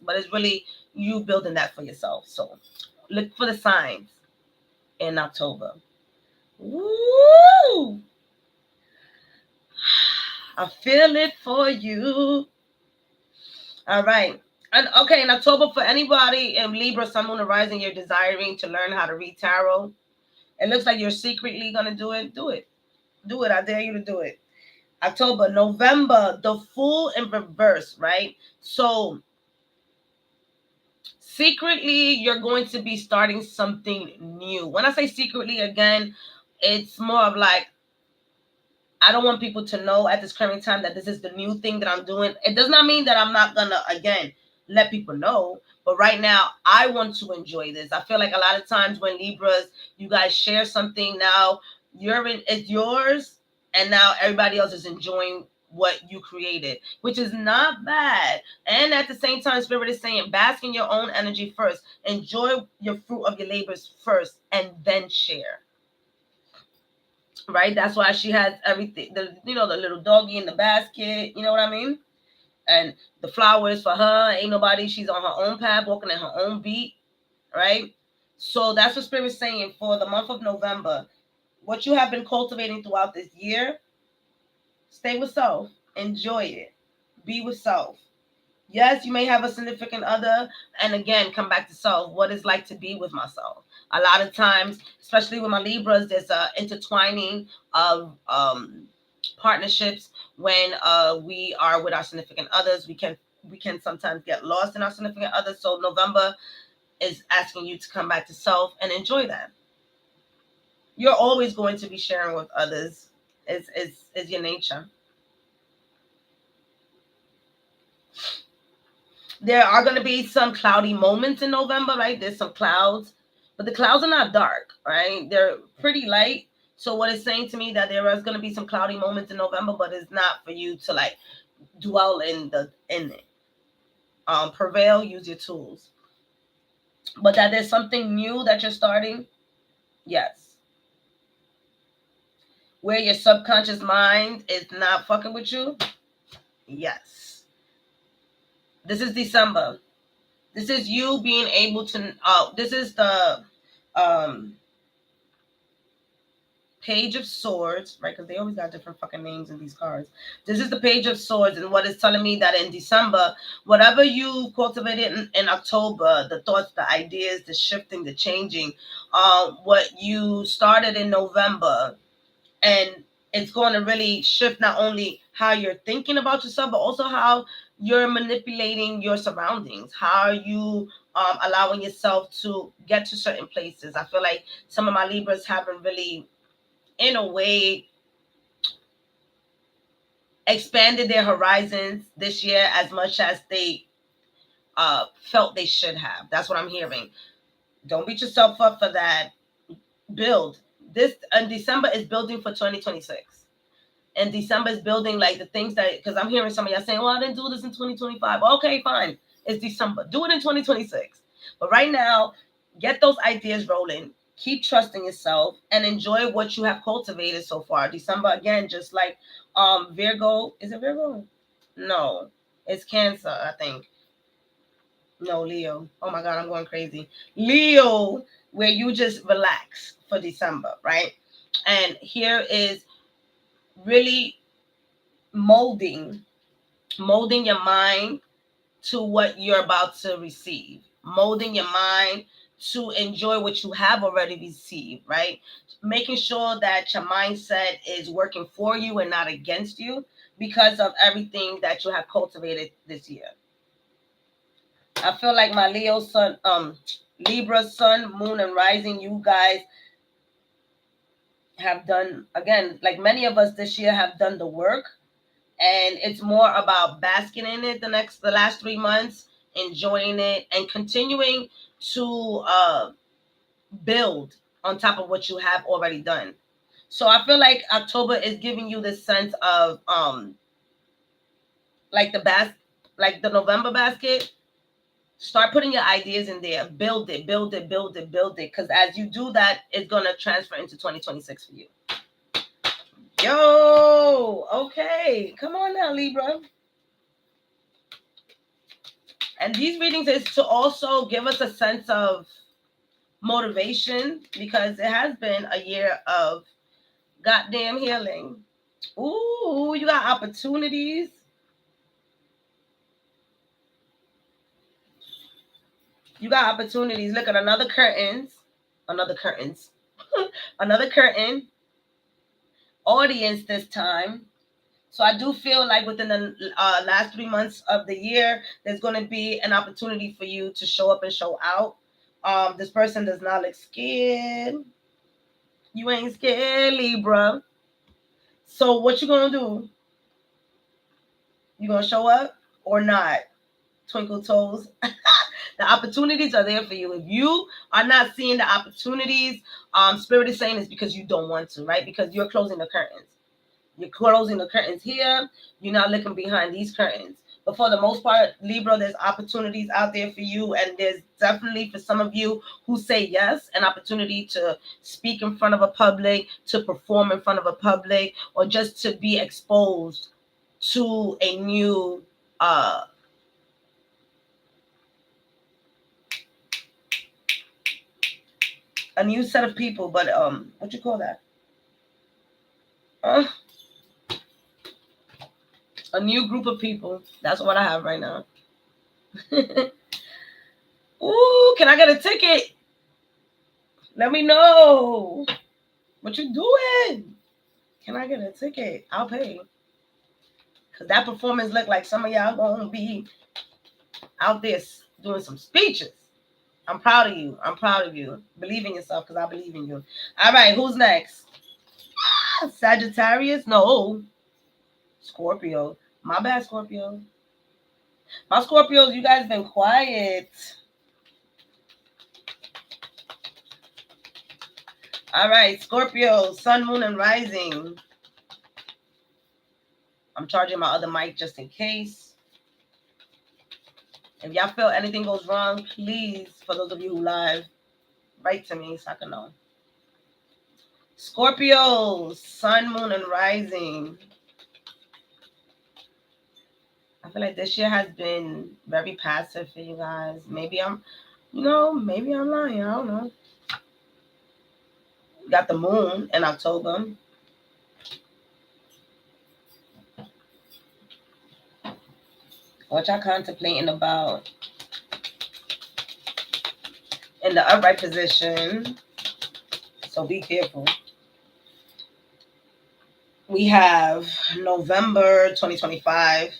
But it's really you building that for yourself. So look for the signs in October. Woo! I feel it for you. All right. And okay, in October, for anybody in Libra, Sun, Moon, and Rising, you're desiring to learn how to read tarot. It looks like you're secretly going to do it. Do it. Do it. I dare you to do it. October, November, the Fool in reverse, right? So secretly, you're going to be starting something new. When I say secretly, again, it's more of like, I don't want people to know at this current time that this is the new thing that I'm doing. It does not mean that I'm not gonna again let people know. But right now, I want to enjoy this. I feel like a lot of times when Libras, you guys share something now, it's yours, and now everybody else is enjoying what you created, which is not bad. And at the same time, Spirit is saying, bask in your own energy first, enjoy your fruit of your labors first, and then share. Right, that's why she has everything, the little doggy in the basket, you know what I mean, and the flowers for her. Ain't nobody, she's on her own path, walking at her own beat, right? So that's what Spirit's saying for the month of November. What you have been cultivating throughout this year, stay with self, enjoy it, be with self. Yes, you may have a significant other, and again, come back to self. What it's like to be with myself. A lot of times, especially with my Libras, there's a intertwining of partnerships when we are with our significant others. We can sometimes get lost in our significant others. So November is asking you to come back to self and enjoy that. You're always going to be sharing with others. Is your nature. There are going to be some cloudy moments in November, right? There's some clouds, but the clouds are not dark, right? They're pretty light. So what it's saying to me that there is going to be some cloudy moments in November, but it's not for you to like dwell in it. Prevail, use your tools. But that there's something new that you're starting, yes. Where your subconscious mind is not fucking with you, yes. This is December. This is you being able to. This is the um, Page of Swords, right? Because they always got different fucking names in these cards. This is the Page of Swords, and what it's telling me that in December, whatever you cultivated in October, the thoughts, the ideas, the shifting, the changing, what you started in November, and it's going to really shift not only how you're thinking about yourself, but also how you're manipulating your surroundings. How are you allowing yourself to get to certain places? I feel like some of my Libras haven't really, in a way, expanded their horizons this year as much as they felt they should have. That's what I'm hearing. Don't beat yourself up for that. Build. This in December is building for 2026. And December is building like the things that, because I'm hearing some of y'all saying, well, I didn't do this in 2025. Okay, fine. It's December. Do it in 2026. But right now, get those ideas rolling. Keep trusting yourself and enjoy what you have cultivated so far. December, again, just like Virgo. Is it Virgo? No. It's Cancer, I think. No, Leo. Oh my God, I'm going crazy. Leo, where you just relax for December, right? And here is really molding your mind to what you're about to receive, molding your mind to enjoy what you have already received, right? Making sure that your mindset is working for you and not against you because of everything that you have cultivated this year. I feel like my Leo sun, Libra sun, moon, and rising, you guys have done, again, like many of us this year have done the work, and it's more about basking in it the last 3 months, enjoying it, and continuing to build on top of what you have already done. So I feel like October is giving you this sense of like like the November basket. Start putting your ideas in there, build it, build it, build it, build it, because as you do that, it's gonna transfer into 2026 for you. Yo, okay, come on now, Libra. And these readings is to also give us a sense of motivation, because it has been a year of goddamn healing. Ooh, you got opportunities. You got opportunities. Look at another curtains. Another curtains. Another curtain. Audience this time. So I do feel like within the last 3 months of the year, there's going to be an opportunity for you to show up and show out. This person does not look scared. You ain't scared, Libra. So what you gonna do? You gonna show up or not? Twinkle toes. The opportunities are there for you. If you are not seeing the opportunities, Spirit is saying it's because you don't want to, right? Because you're closing the curtains. You're closing the curtains here. You're not looking behind these curtains. But for the most part, Libra, there's opportunities out there for you. And there's definitely, for some of you who say yes, an opportunity to speak in front of a public, to perform in front of a public, or just to be exposed to a new set of people. But what you call that? A new group of people. That's what I have right now. Ooh, can I get a ticket? Let me know. What you doing? Can I get a ticket? I'll pay. Because that performance looked like some of y'all going to be out there doing some speeches. I'm proud of you. I'm proud of you. Believe in yourself, because I believe in you. All right, who's next? Sagittarius? No. Scorpio. My bad, Scorpio. My Scorpios, you guys been quiet. All right, Scorpio, sun, moon, and rising. I'm charging my other mic just in case. If y'all feel anything goes wrong, please, for those of you who live, write to me so I can know. Scorpio, sun, moon, and rising. I feel like this year has been very passive for you guys. Maybe I'm lying. I don't know. Got the moon in October. What y'all contemplating about? In the upright position. So be careful. We have November 2025,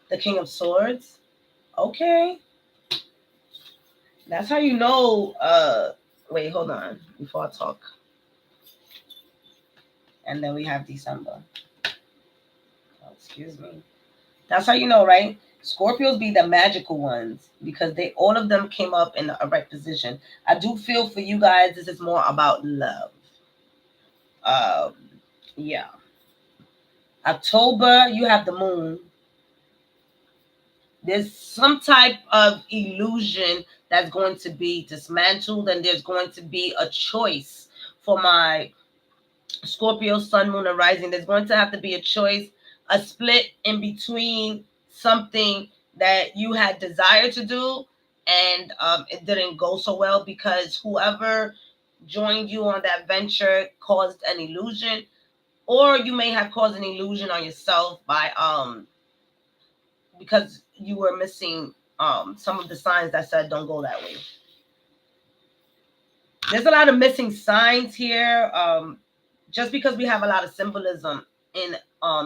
the King of Swords. Okay. That's how you know. Wait, hold on. Before I talk. And then we have December. Oh, excuse me. That's how you know, right? Scorpios be the magical ones because all of them came up in the upright position. I do feel for you guys, this is more about love. Yeah. October, you have the moon. There's some type of illusion that's going to be dismantled, and there's going to be a choice for my Scorpio, sun, moon, and rising. There's going to have to be a choice, a split in between something that you had desire to do, and it didn't go so well because whoever joined you on that venture caused an illusion, or you may have caused an illusion on yourself by because you were missing some of the signs that said don't go that way. There's a lot of missing signs here, just because we have a lot of symbolism in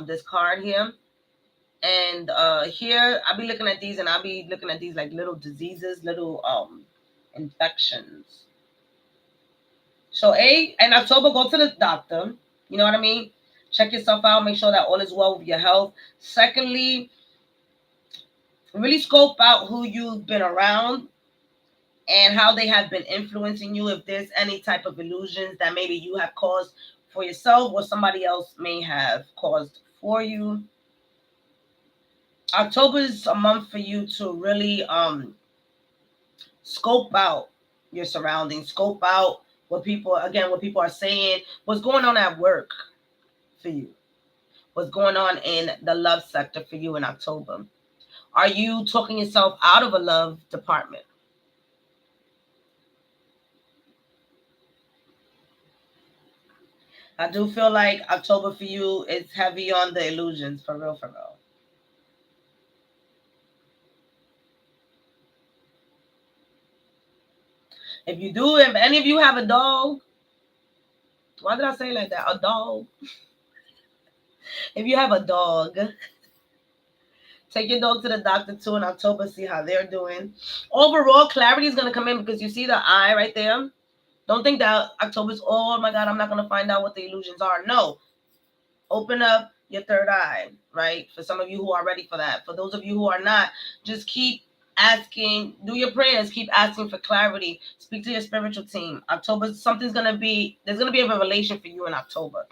this card here. And here I'll be looking at these, and I'll be looking at these like little diseases, little infections. So in October, go to the doctor. You know what I mean? Check yourself out. Make sure that all is well with your health. Secondly, really scope out who you've been around and how they have been influencing you. If there's any type of illusions that maybe you have caused for yourself or somebody else may have caused for you. October is a month for you to really scope out your surroundings, scope out what people are saying, what's going on at work for you, what's going on in the love sector for you in October. Are you talking yourself out of a love department? I do feel like October for you is heavy on the illusions, for real, for real. If any of you have a dog, why did I say like that? A dog. If you have a dog, take your dog to the doctor too in October, see how they're doing. Overall, clarity is going to come in because you see the eye right there. Don't think that October's, oh my God, I'm not going to find out what the illusions are. No. Open up your third eye, right? For some of you who are ready for that. For those of you who are not, just keep asking, do your prayers, keep asking for clarity. Speak to your spiritual team. October, there's going to be a revelation for you in October.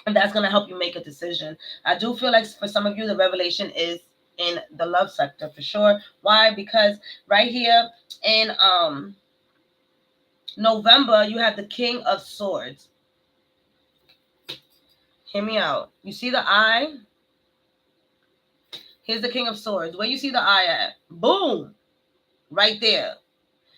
And that's going to help you make a decision. I do feel like for some of you, the revelation is in the love sector for sure. Why? Because right here in November, you have the King of Swords. Hear me out. You see the eye? Here's the King of Swords. Where you see the eye at? Boom! Right there.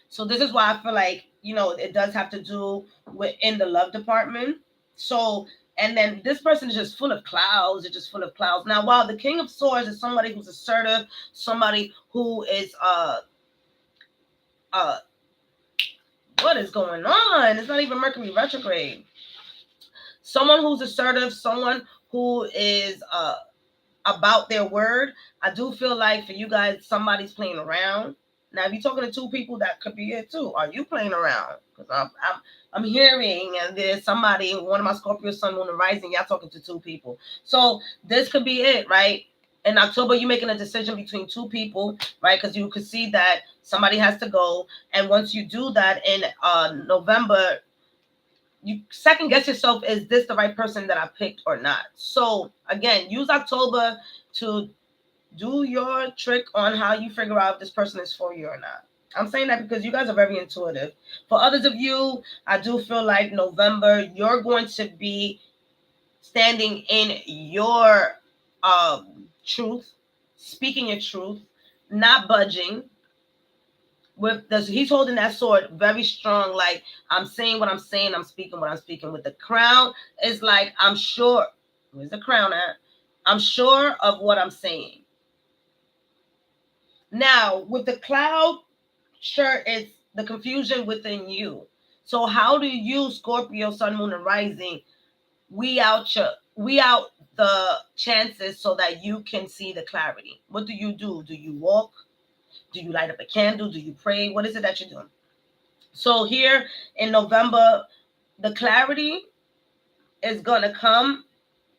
So this is why I feel like, it does have to do with in the love department. So, and then this person is just full of clouds. They're just full of clouds. Now, while the King of Swords is somebody who's assertive, somebody who is, what is going on? It's not even Mercury retrograde. Someone who's assertive, someone who is, about their word. I do feel like for you guys, somebody's playing around. Now, if you're talking to two people, that could be it too. Are you playing around? Because I'm hearing, and there's somebody, one of my Scorpio Sun, Moon, and Rising, y'all talking to two people. So this could be it, right? In October, you're making a decision between two people, right? Because you could see that somebody has to go. And once you do that in November, you second guess yourself, is this the right person that I picked or not? So again, use October to do your trick on how you figure out if this person is for you or not. I'm saying that because you guys are very intuitive. For others of you, I do feel like November, you're going to be standing in your truth, speaking your truth, not budging. He's holding that sword very strong, like I'm saying what I'm saying, I'm speaking what I'm speaking. With the crown, it's like I'm sure. Where's the crown at? I'm sure of what I'm saying. Now, with the cloud, sure, it's the confusion within you. So how do you, Scorpio, Sun, Moon, and Rising, we out the chances so that you can see the clarity? What do? Do you walk? Do you light up a candle? Do you pray? What is it that you're doing? So here in November, the clarity is going to come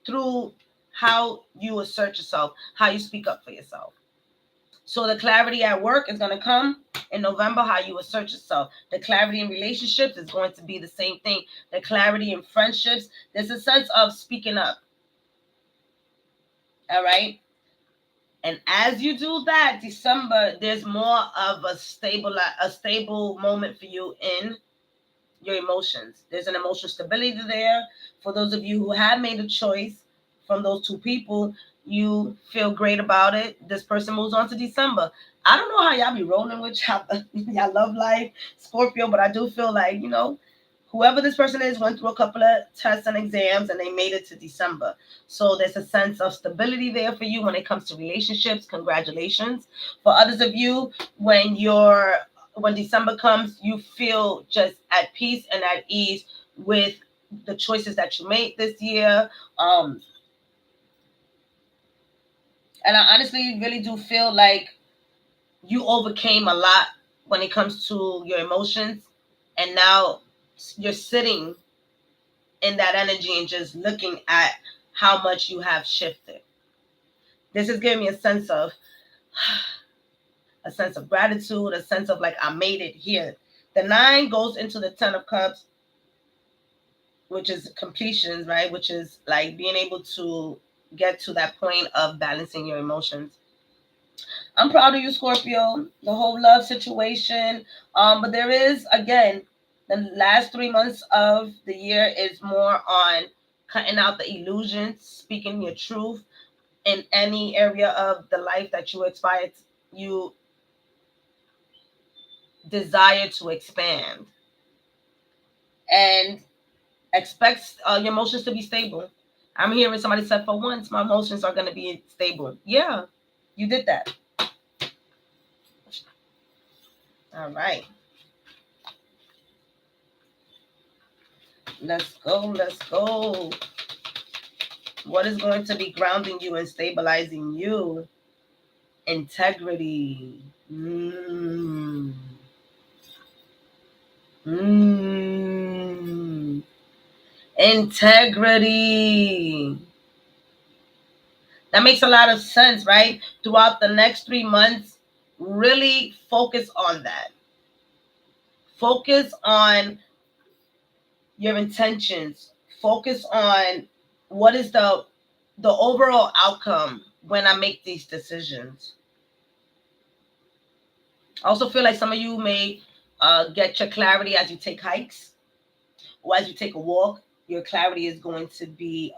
through how you assert yourself, how you speak up for yourself. So the clarity at work is going to come in November, how you assert yourself. The clarity in relationships is going to be the same thing. The clarity in friendships, there's a sense of speaking up. All right? And as you do that, December, there's more of a stable moment for you in your emotions. There's an emotional stability there. For those of you who have made a choice from those two people, You feel great about it. This person moves on to December. I don't know how y'all be rolling with y'all love life, Scorpio, but I do feel like, whoever this person is went through a couple of tests and exams and they made it to December. So there's a sense of stability there for you when it comes to relationships. Congratulations. For others of you, when December comes, you feel just at peace and at ease with the choices that you made this year. And I honestly really do feel like you overcame a lot when it comes to your emotions. And now you're sitting in that energy and just looking at how much you have shifted. This is giving me a sense of gratitude, a sense of like I made it here. The 9 goes into the 10 of Cups, which is completions, right? Which is like being able to get to that point of balancing your emotions. I'm proud of you, Scorpio. The whole love situation. But there is, again, the last 3 months of the year is more on cutting out the illusions, speaking your truth in any area of the life that you desire to expand, and expect your emotions to be stable. I'm hearing somebody said, for once, my emotions are going to be stable. Yeah, you did that. All right. Let's go. Let's go. What is going to be grounding you and stabilizing you? Integrity. Integrity. That makes a lot of sense, right? Throughout the next 3 months, really focus on that. Focus on your intentions. Focus on what is the overall outcome when I make these decisions. I also feel like some of you may get your clarity as you take hikes or as you take a walk. Your clarity is going to be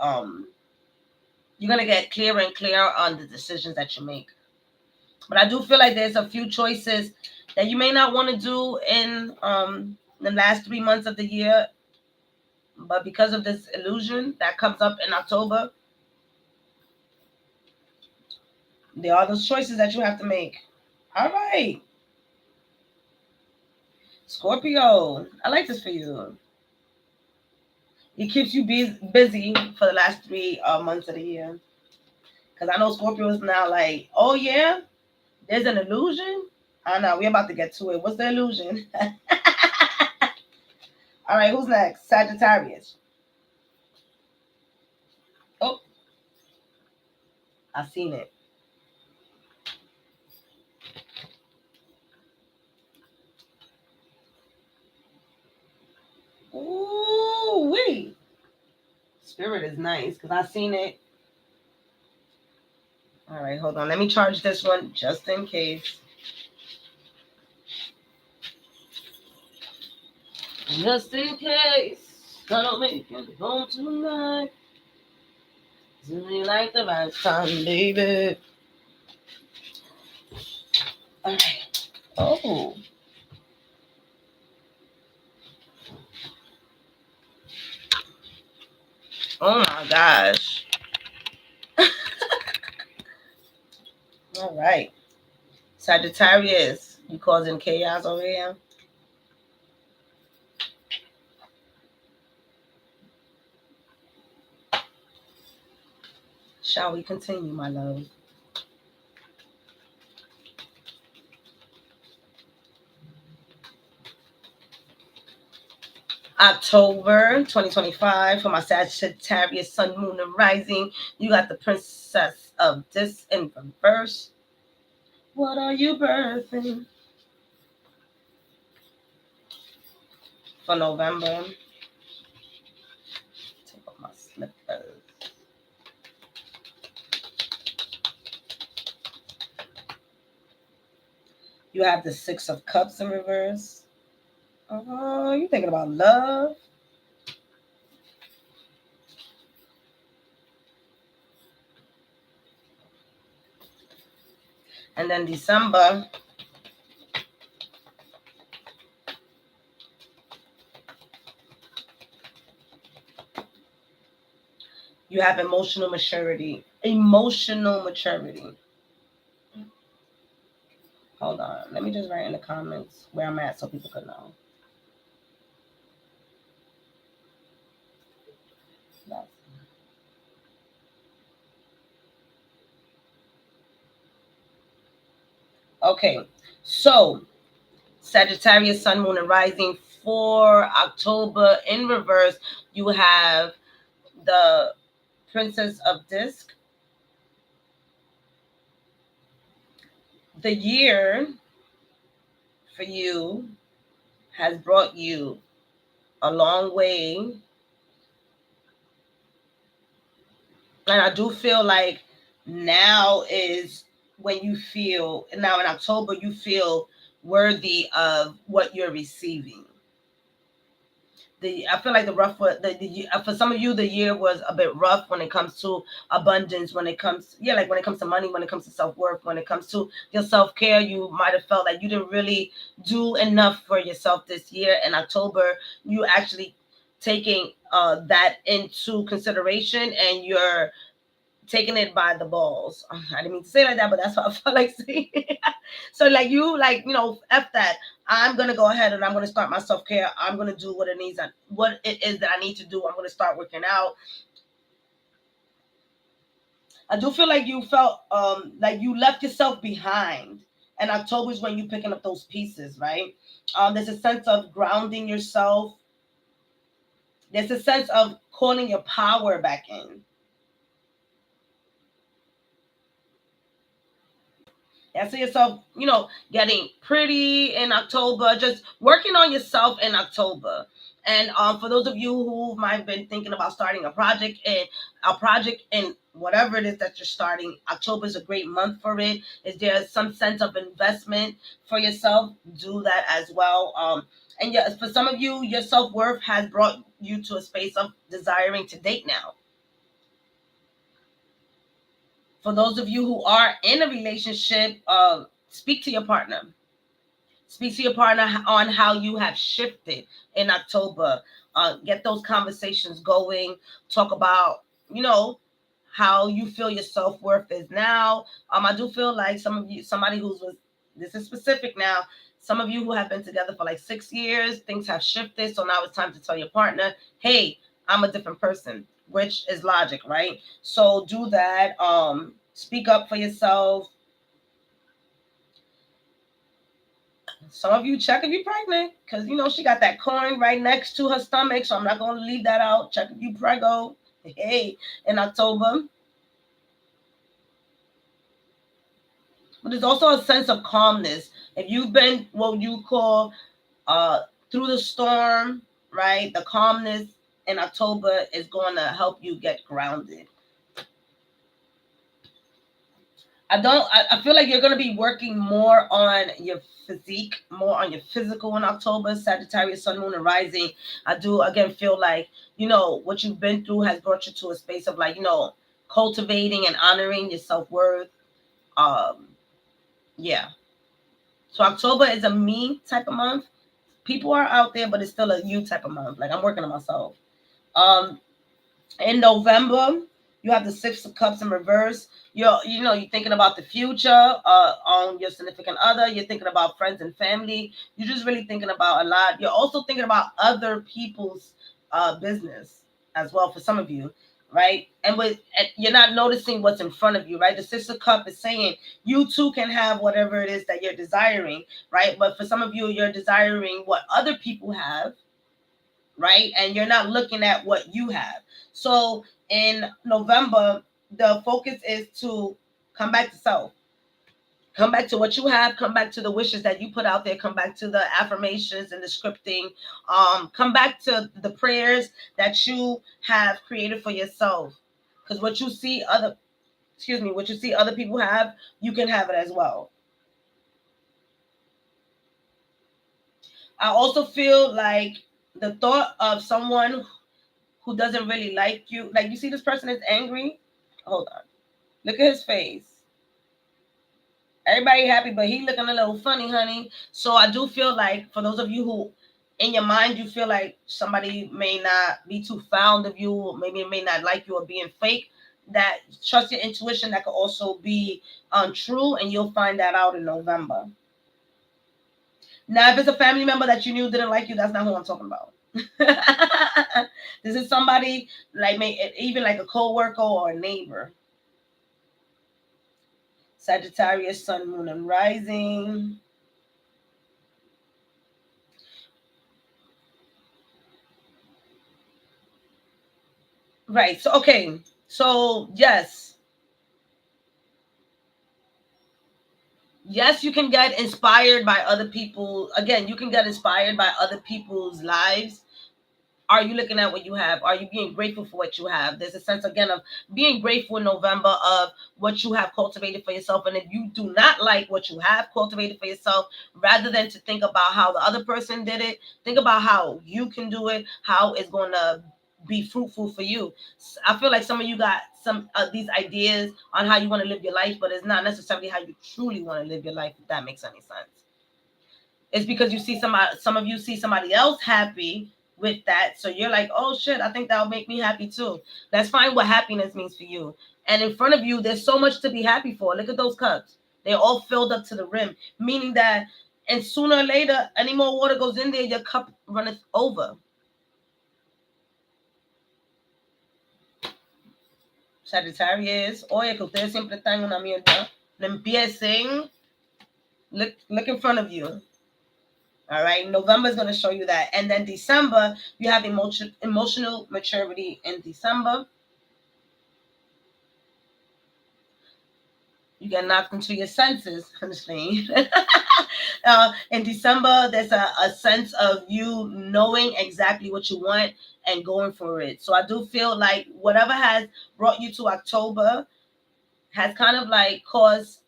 you're going to get clearer and clearer on the decisions that you make. But I do feel like there's a few choices that you may not want to do in the last 3 months of the year. But because of this illusion that comes up in October, there are those choices that you have to make. All right. Scorpio, I like this for you. It keeps you busy for the last 3 months of the year. Because I know Scorpio is now like, oh, yeah, there's an illusion. I don't know. We're about to get to it. What's the illusion? All right. Who's next? Sagittarius. Oh, I seen it. Ooh, wait. Spirit is nice because I seen it. All right, hold on. Let me charge this one just in case. Just in case I don't make it home tonight. Do you like the right time, baby? All right. Oh. Oh my gosh. All right. Sagittarius, you causing chaos over here? Shall we continue, my love? October 2025 for my Sagittarius Sun, Moon, and Rising. You got the Princess of Dis in reverse. What are you birthing for November? Take off my slippers. You have the Six of Cups in reverse. Oh, you thinking about love? And then December, you have emotional maturity. Emotional maturity. Hold on. Let me just write in the comments where I'm at so people can know. Okay. So, Sagittarius, Sun, Moon, and Rising for October in reverse, you have the Princess of Disc. The year for you has brought you a long way. And I do feel like now is when you feel, now in October, you feel worthy of what you're receiving. I feel like for some of you, the year was a bit rough when it comes to abundance, when it comes, like when it comes to money, when it comes to self-worth, when it comes to your self-care. You might have felt like you didn't really do enough for yourself this year. In October, you actually taking that into consideration, and you're taking it by the balls. I didn't mean to say like that, but that's what I felt like saying. So like you, like, F that. I'm gonna go ahead and I'm gonna start my self care. I'm gonna do what it is that I need to do. I'm gonna start working out. I do feel like you felt like you left yourself behind. And October is when you picking up those pieces, right? There's a sense of grounding yourself. There's a sense of calling your power back in. And see yourself, getting pretty in October, just working on yourself in October. And for those of you who might have been thinking about starting a project and whatever it is that you're starting, October is a great month for it. Is there some sense of investment for yourself? Do that as well. And yeah, for some of you, your self worth has brought you to a space of desiring to date now. For those of you who are in a relationship, speak to your partner. Speak to your partner on how you have shifted in October. Get those conversations going. Talk about, how you feel your self worth is now. I do feel like somebody this is specific now. Some of you who have been together for like 6 years, things have shifted. So now it's time to tell your partner, hey, I'm a different person, which is logic, right? So do that. Speak up for yourself. Some of you check if you're pregnant, because she got that coin right next to her stomach. So I'm not going to leave that out. Check if you prego. Hey, in October. But there's also a sense of calmness. If you've been what you call through the storm, right? The calmness in October is going to help you get grounded. I feel like you're going to be working more on your physique, more on your physical in October. Sagittarius, Sun, Moon, and Rising. I do again feel like, what you've been through has brought you to a space of like, cultivating and honoring your self-worth. Yeah. So October is a me type of month. People are out there, but it's still a you type of month. Like I'm working on myself. In November, you have the Six of Cups in reverse. You're thinking about the future, on your significant other. You're thinking about friends and family. You're just really thinking about a lot. You're also thinking about other people's business as well. For some of you, right? And you're not noticing what's in front of you, right? The Six of Cups is saying you too can have whatever it is that you're desiring, right? But for some of you, you're desiring what other people have, right? And you're not looking at what you have. So in November, the focus is to come back to self. Come back to what you have. Come back to the wishes that you put out there. Come back to the affirmations and the scripting. Come back to the prayers that you have created for yourself. Because what you see other people have, you can have it as well. I also feel like the thought of someone who doesn't really like you. Like you see this person is angry. Hold on. Look at his face. Everybody happy, but he looking a little funny, honey. So I do feel like for those of you who in your mind you feel like somebody may not be too fond of you, or maybe may not like you or being fake, that trust your intuition, that could also be untrue, and you'll find that out in November. Now, if it's a family member that you knew didn't like you, that's not who I'm talking about. This is somebody like even like a co-worker or a neighbor. Sagittarius, Sun, Moon, and Rising. Right. So okay. So yes, you can get inspired by other people. Again, you can get inspired by other people's lives. Are you looking at what you have? Are you being grateful for what you have? There's a sense again of being grateful in November of what you have cultivated for yourself. And if you do not like what you have cultivated for yourself, rather than to think about how the other person did it, think about how you can do it, how it's going to be fruitful for you. I feel like some of you got some of these ideas on how you want to live your life, but it's not necessarily how you truly want to live your life, if that makes any sense. It's because you see somebody, some of you see somebody else happy with that. So you're like, oh shit, I think that'll make me happy too. Let's find what happiness means for you. And in front of you, there's so much to be happy for. Look at those cups. They're all filled up to the rim, meaning that, and sooner or later, any more water goes in there, your cup runneth over. Sagittarius, oye, que ustedes siempre están en una mierda. No empiecen. Look in front of you. All right. November is going to show you that. And then December, you have emotional maturity in December. You get knocked into your senses, honestly. In December, there's a sense of you knowing exactly what you want and going for it. So I do feel like whatever has brought you to October has kind of like caused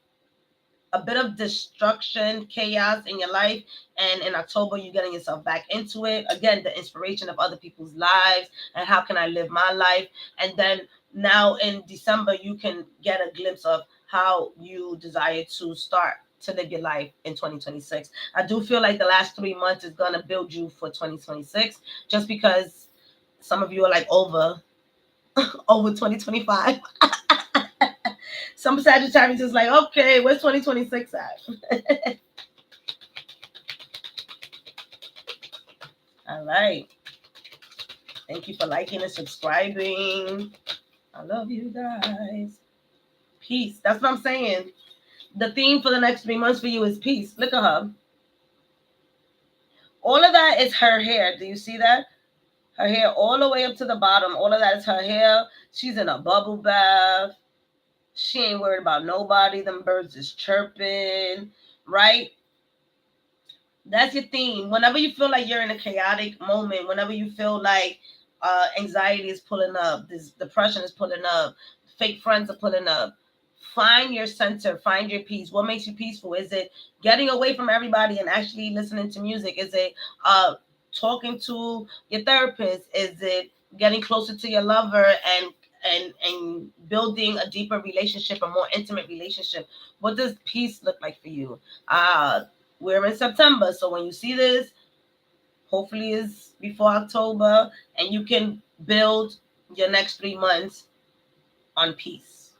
a bit of destruction, chaos in your life. And in October, you're getting yourself back into it. Again, the inspiration of other people's lives and how can I live my life. And then now in December, you can get a glimpse of how you desire to start to live your life in 2026. I do feel like the last 3 months is going to build you for 2026, just because some of you are like over 2025. Some Sagittarius is like, okay, where's 2026 at? All right. Thank you for liking and subscribing. I love you guys. Peace. That's what I'm saying. The theme for the next 3 months for you is peace. Look at her. All of that is her hair. Do you see that? Her hair all the way up to the bottom. All of that is her hair. She's in a bubble bath. She ain't worried about nobody. Them birds is chirping, right? That's your theme. Whenever you feel like you're in a chaotic moment, whenever you feel like anxiety is pulling up, this depression is pulling up, fake friends are pulling up, find your center, find your peace. What makes you peaceful? Is it getting away from everybody and actually listening to music? Is it talking to your therapist? Is it getting closer to your lover and building a deeper relationship, a more intimate relationship? What does peace look like for you? We're in September, so when you see this, hopefully it's before October, and you can build your next 3 months on peace.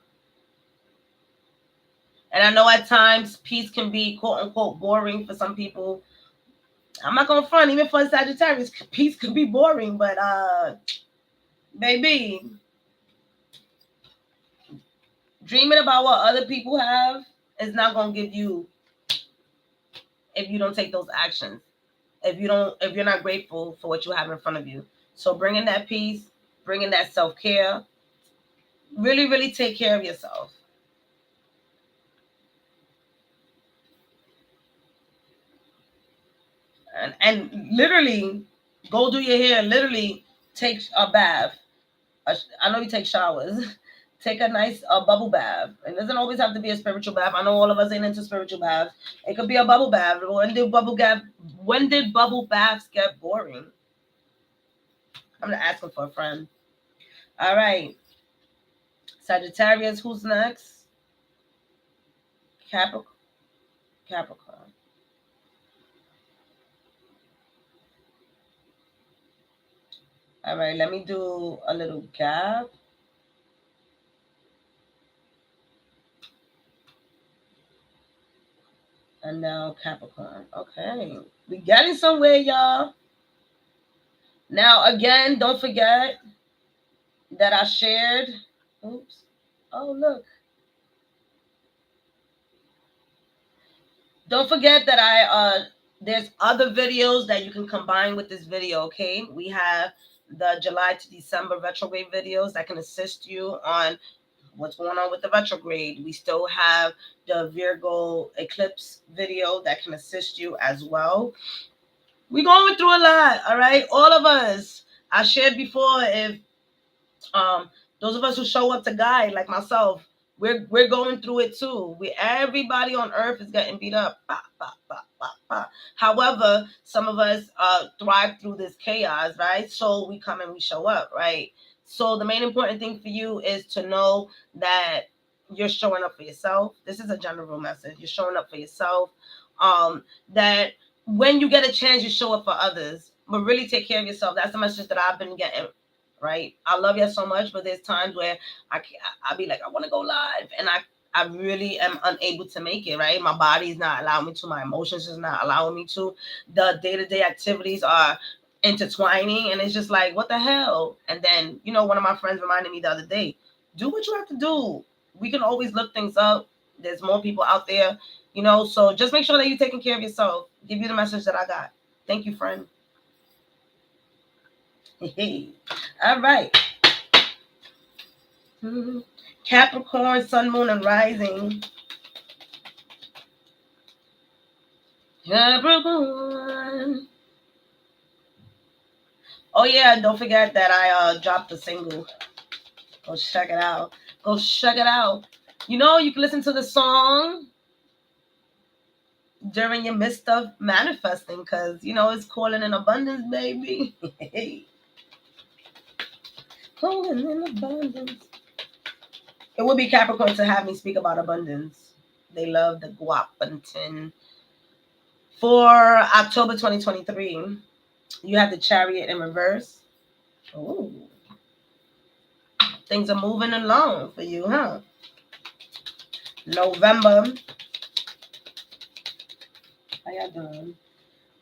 And I know at times peace can be quote unquote boring for some people. I'm not gonna front, even for Sagittarius, peace can be boring, but baby, dreaming about what other people have is not gonna give you if you don't take those actions. If you're not grateful for what you have in front of you. So bringing that peace, bringing that self-care, really, really take care of yourself. And literally go do your hair, literally take a bath. I know you take showers. Take a nice bubble bath. It doesn't always have to be a spiritual bath. I know all of us ain't into spiritual baths. It could be a bubble bath. When did bubble baths get boring? I'm gonna ask for a friend. All right. Sagittarius, who's next? Capricorn. Capricorn. All right, let me do a little gap. And now Capricorn. Okay. We getting somewhere, y'all. Now, again, don't forget that I shared. Oops. Oh, look. Don't forget that there's other videos that you can combine with this video, okay? We have the July to December retrograde videos that can assist you on what's going on with the retrograde. We still have the Virgo eclipse video that can assist you as well. We're going through a lot, all right? All of us. I shared before, if those of us who show up to guide, like myself, we're going through it too. Everybody on earth is getting beat up. Bah, bah, bah, bah, bah. However, some of us thrive through this chaos, right? So we come and we show up, right? So the main important thing for you is to know that you're showing up for yourself. This is a general message. You're showing up for yourself. That when you get a chance, you show up for others, but really take care of yourself. That's the message that I've been getting. Right, I love you so much, but there's times where I'll be like, I want to go live, and I really am unable to make it. Right, my body's not allowing me to, my emotions is not allowing me to. The day-to-day activities are intertwining, and it's just like, what the hell? And then, one of my friends reminded me the other day, do what you have to do. We can always look things up. There's more people out there, so just make sure that you're taking care of yourself. Give you the message that I got. Thank you, friend. Hey. All right. Capricorn, sun, moon, and rising. Capricorn. Oh yeah, don't forget that I dropped a single. Go check it out. Go check it out. You can listen to the song during your midst of manifesting, because it's calling in abundance, baby. Calling in abundance. It would be Capricorn to have me speak about abundance. They love the guapantin. For October 2023, you have the Chariot in reverse. Ooh. Things are moving along for you, huh? November. How y'all doing?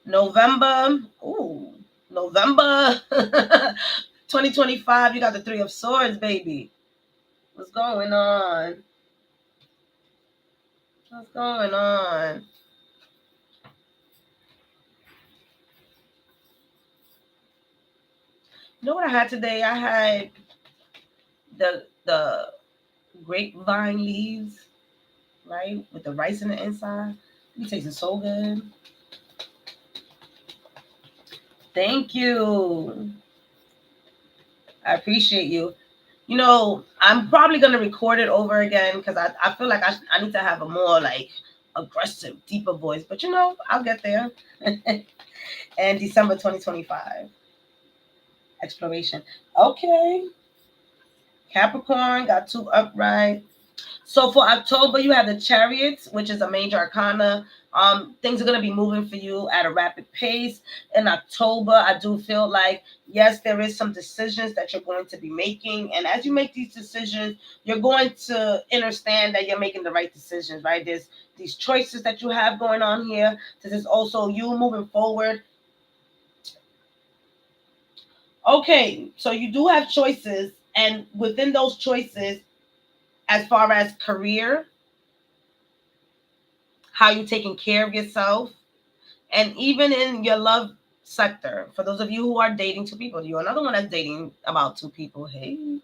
November. Ooh. November 2025, you got the Three of Swords, baby. What's going on? What's going on? You know what I had today? I had the grapevine leaves, right? With the rice in the inside. It tastes so good. Thank you. I appreciate you. I'm probably going to record it over again, because I feel like I need to have a more like aggressive, deeper voice. But I'll get there. And December 2025. Exploration. Okay. Capricorn got 2 upright. So for October, you have the Chariots, which is a major arcana. Things are going to be moving for you at a rapid pace. In October, I do feel like, yes, there is some decisions that you're going to be making. And as you make these decisions, you're going to understand that you're making the right decisions, right? There's these choices that you have going on here. This is also you moving forward. Okay, so you do have choices. And within those choices, as far as career, how you're taking care of yourself, and even in your love sector, for those of you who are dating 2 people, you're another one that's dating about 2 people. Hey,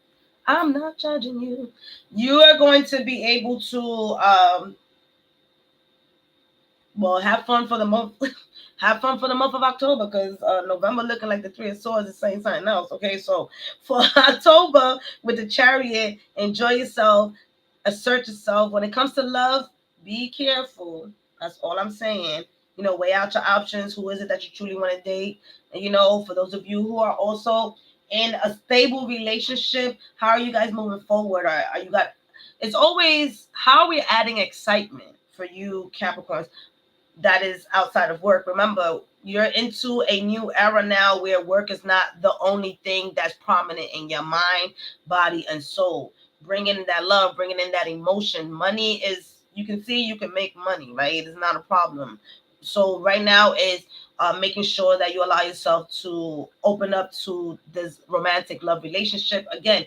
I'm not judging you. You are going to be able to have fun for the month. Have fun for the month of October, because November looking like the Three of Swords is saying something else. Okay, so for October with the Chariot, enjoy yourself, assert yourself. When it comes to love, be careful. That's all I'm saying. Weigh out your options. Who is it that you truly want to date? And for those of you who are also in a stable relationship, how are you guys moving forward? Are you got? It's always, how are we adding excitement for you Capricorns? that is outside of work. Remember, you're into a new era now where work is not the only thing that's prominent in your mind, body, and soul. Bringing in that love, bringing in that emotion. Money is, you can see you can make money, right? It's not a problem. So right now is making sure that you allow yourself to open up to this romantic love relationship. Again,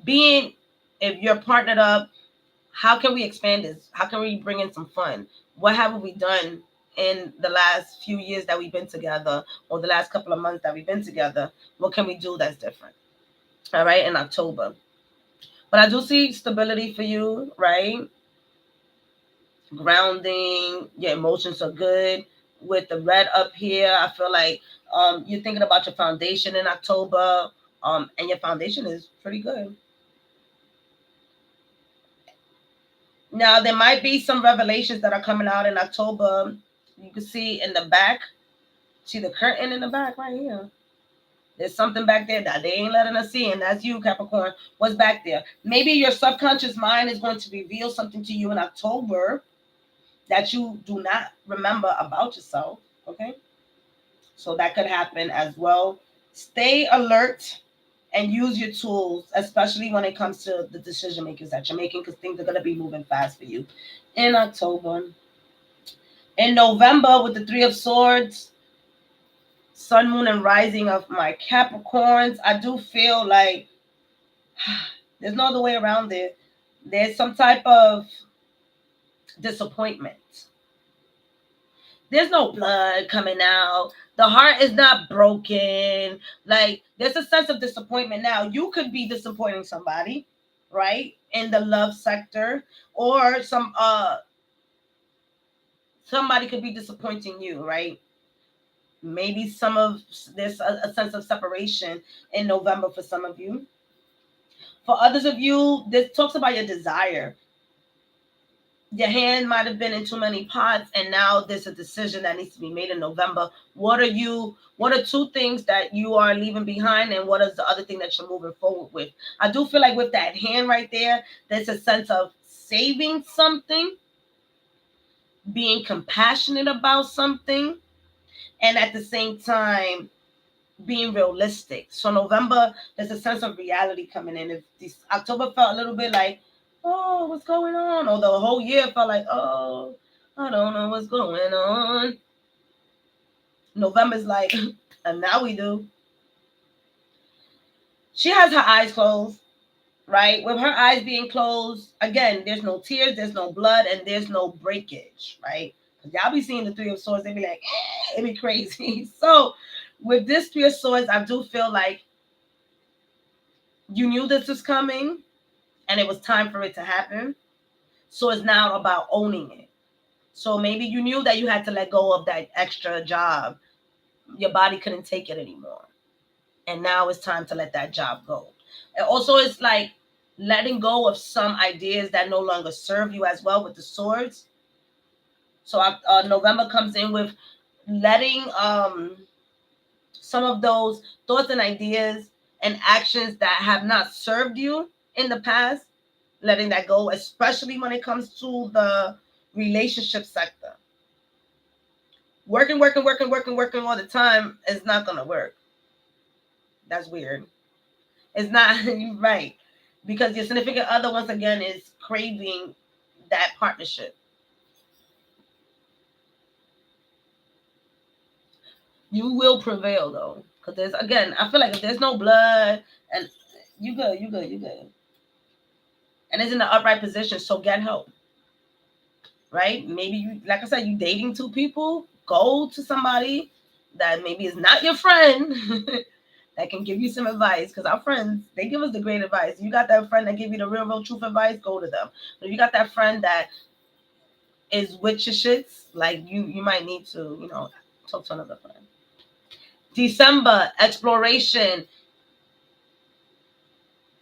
being, if you're partnered up, how can we expand this? How can we bring in some fun? What have we done in the last few years that we've been together, or the last couple of months that we've been together? What can we do that's different? All right, in October. But I do see stability for you, right? Grounding, your emotions are good. With the red up here, I feel like you're thinking about your foundation in October, and your foundation is pretty good. Now, there might be some revelations that are coming out in October. You can see in the back, see the curtain in the back right here. There's something back there that they ain't letting us see, and that's you, Capricorn. What's back there? Maybe your subconscious mind is going to reveal something to you in October that you do not remember about yourself. Okay? So that could happen as well. Stay alert and use your tools, especially when it comes to the decision makers that you're making, because things are going to be moving fast for you in October. In November, with the Three of Swords, Sun, Moon, and Rising of my Capricorns, I do feel like there's no other way around it. There's some type of disappointment. There's no blood coming out. The heart is not broken. Like, there's a sense of disappointment. Now, you could be disappointing somebody, right? In the love sector, or somebody could be disappointing you, right? Maybe some of there's a sense of separation in November for some of you. For others of you, this talks about your desire. Your hand might have been in too many pots, and now there's a decision that needs to be made in November. What are two things that you are leaving behind, and what is the other thing that you're moving forward with? I do feel like with that hand right there, there's a sense of saving something, being compassionate about something, and at the same time being realistic. So November, there's a sense of reality coming in. If this October felt a little bit like, oh, what's going on? Or the whole year felt like, oh, I don't know what's going on. November's like, and now we do. She has her eyes closed, right? With her eyes being closed, again, there's no tears, there's no blood, and there's no breakage, right? Because y'all be seeing the Three of Swords, they be like, it be crazy. So with this Three of Swords, I do feel like you knew this was coming and it was time for it to happen. So it's now about owning it. So maybe you knew that you had to let go of that extra job. Your body couldn't take it anymore. And now it's time to let that job go. And also, it's like letting go of some ideas that no longer serve you as well with the swords. So November comes in with letting some of those thoughts and ideas and actions that have not served you in the past, letting that go, especially when it comes to the relationship sector. Working all the time is not going to work. That's weird. It's not right, because your significant other, once again, is craving that partnership. You will prevail though, because there's, again, I feel like if there's no blood, and you good, and it's in the upright position, so get help. Right? Maybe you, like I said, you dating two people, go to somebody that maybe is not your friend that can give you some advice. Because our friends, they give us the great advice. If you got that friend that give you the real truth advice, go to them. But if you got that friend that is with your shits, like you might need to, talk to another friend. December, exploration.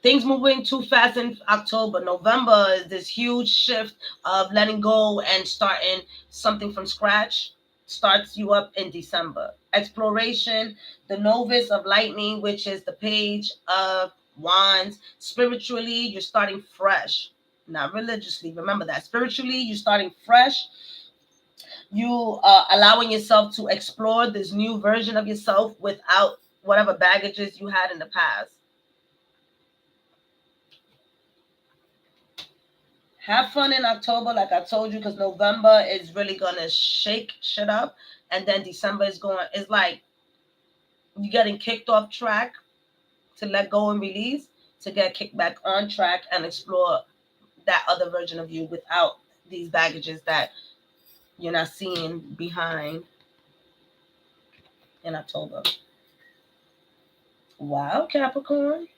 Things moving too fast in October. November is this huge shift of letting go and starting something from scratch. Starts you up in December. Exploration, the novice of lightning, which is the page of wands. Spiritually, you're starting fresh. Not religiously. Remember that. Spiritually, you're starting fresh. You allowing yourself to explore this new version of yourself without whatever baggages you had in the past. Have fun in October, like I told you, because November is really gonna shake shit up, and then December is going. It's like you getting kicked off track to let go and release, to get kicked back on track and explore that other version of you without these baggages that you're not seeing behind in October. Wow, Capricorn.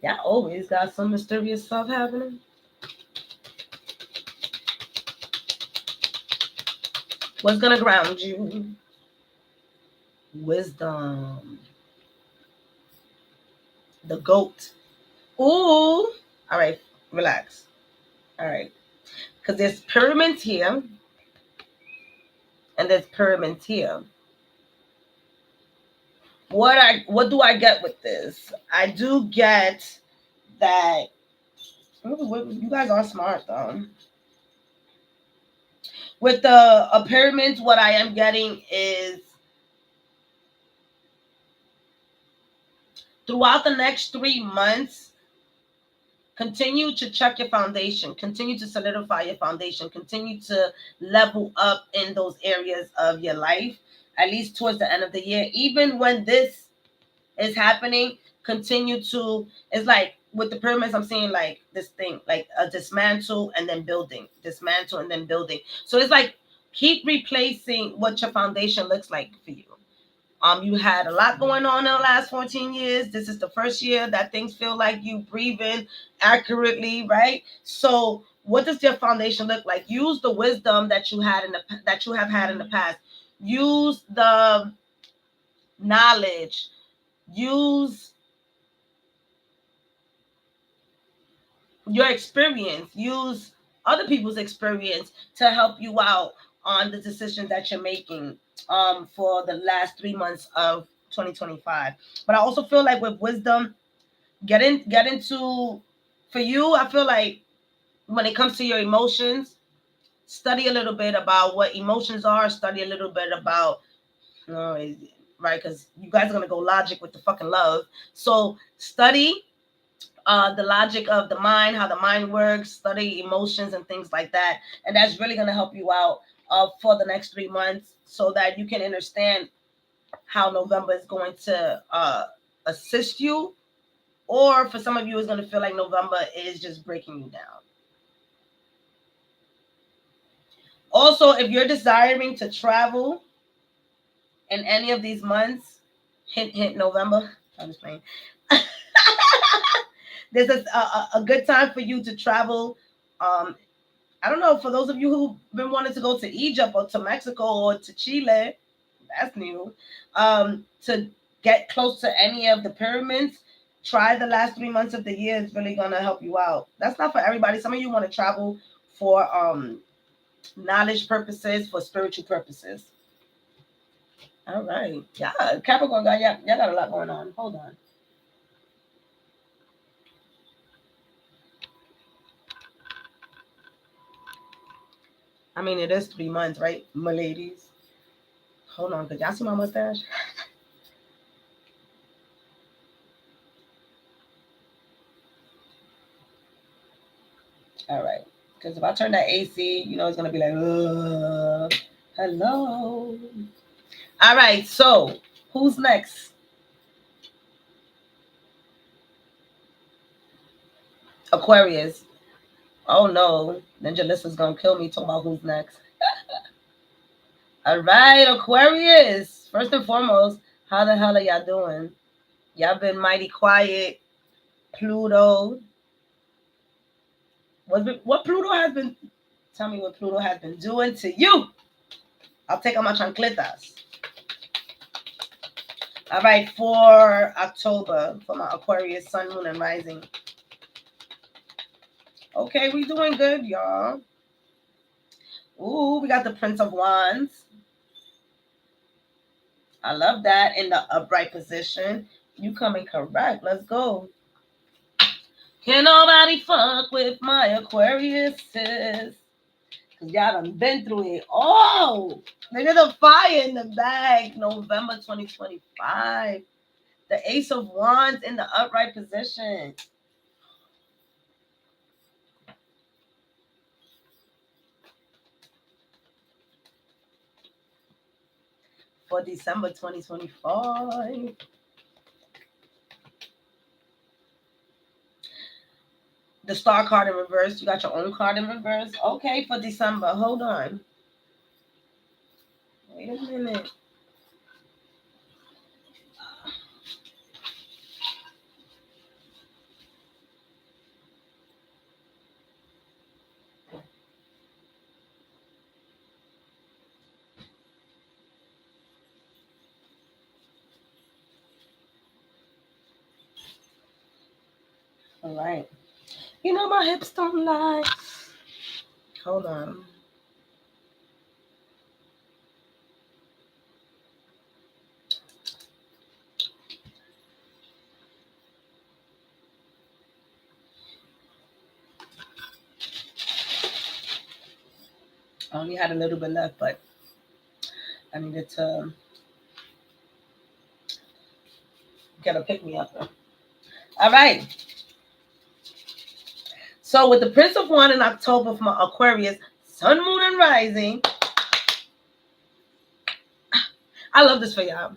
Y'all always got some mysterious stuff happening. What's gonna ground you? Wisdom. The goat. Ooh. All right, relax. All right. Because there's pyramids here and there's pyramids here. What do I get with this? I do get that you guys are smart though. With the pyramids, what I am getting is throughout the next 3 months, continue to check your foundation, continue to solidify your foundation, continue to level up in those areas of your life, at least towards the end of the year. Even when this is happening, continue to, it's like with the pyramids, I'm seeing like this thing, like a dismantle and then building, dismantle and then building. So it's like keep replacing what your foundation looks like for you. You had a lot going on in the last 14 years. This is the first year that things feel like you breathing accurately, right? So, what does your foundation look like? Use the wisdom that you had that you have had in the past. Use the knowledge. Use your experience. Use other people's experience to help you out on the decisions that you're making for the last 3 months of 2025. But I also feel like with wisdom, get into, for you, I feel like when it comes to your emotions, study a little bit about what emotions are, study a little bit about, you know, right, because you guys are going to go logic with the fucking love. So study the logic of the mind, how the mind works, study emotions and things like that. And that's really going to help you out for the next 3 months so that you can understand how November is going to assist you. Or for some of you, it's going to feel like November is just breaking you down. Also, if you're desiring to travel in any of these months, hint, hint, November, I'm just playing. This is a good time for you to travel. I don't know, for those of you who've been wanting to go to Egypt or to Mexico or to Chile, that's new. To get close to any of the pyramids, try the last 3 months of the year. Is really gonna help you out. That's not for everybody. Some of you want to travel for knowledge purposes, for spiritual purposes. All right. Yeah, Capricorn guy, y'all got a lot going on. Hold on. I mean, it is 3 months, right, my ladies? Hold on, could y'all see my mustache? All right. Because if I turn that AC, you know, it's going to be like, hello. All right. So, who's next? Aquarius. Oh, no. Ninja Lista's going to kill me talking about who's next. All right, Aquarius. First and foremost, how the hell are y'all doing? Y'all been mighty quiet. Pluto. What Pluto has been, tell me what Pluto has been doing to you. I'll take out my chancletas. All right, for October, for my Aquarius, Sun, Moon, and Rising. Okay, we doing good, y'all. Ooh, we got the Prince of Wands. I love that in the upright position. You coming correct. Let's go. Can nobody fuck with my Aquarius, sis? Because y'all done been through it. Oh, look at the fire in the bag. November 2025. The Ace of Wands in the upright position. For December 2025. The star card in reverse. You got your own card in reverse. Okay, for December. Hold on. Wait a minute. All right. You know my hips don't lie. Hold on. I only had a little bit left, but I needed to get a pick me up. All right. So with the Prince of Wands in October from Aquarius, Sun, Moon, and Rising. I love this for y'all.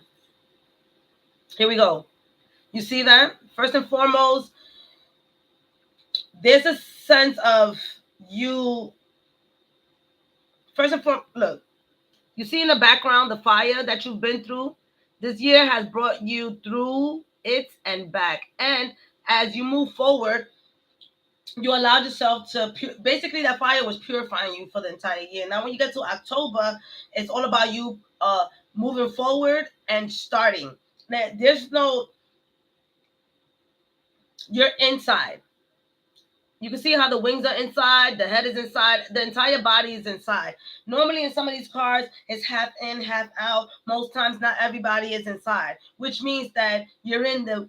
Here we go. You see that? First and foremost, there's a sense of you. First and foremost, look. You see in the background the fire that you've been through. This year has brought you through it and back. And as you move forward, you allowed yourself to basically that fire was purifying you for the entire year. Now when you get to October, it's all about you moving forward and starting. Now, there's no, you're inside. You can see how the wings are inside, the head is inside, the entire body is inside. Normally in some of these cards, it's half in, half out. Most times not everybody is inside, which means that you're in the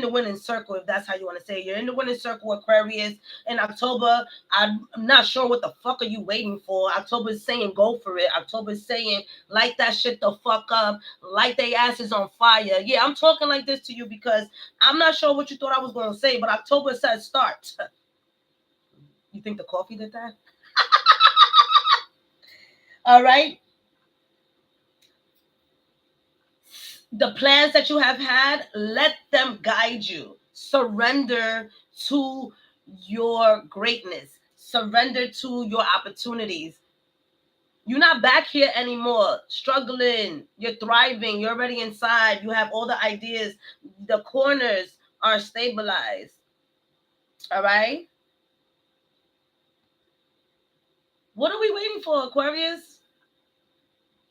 winning circle, if that's how you want to say it. You're in the winning circle, Aquarius. In October, I'm not sure what the fuck are you waiting for. October is saying go for it. October is saying light that shit the fuck up, light their asses on fire. Yeah, I'm talking like this to you because I'm not sure what you thought I was going to say, but October says start. You think the coffee did that? All right. The plans that you have had, let them guide you. Surrender to your greatness. Surrender to your opportunities. You're not back here anymore, struggling. You're thriving. You're already inside. You have all the ideas. The corners are stabilized. All right. What are we waiting for, Aquarius?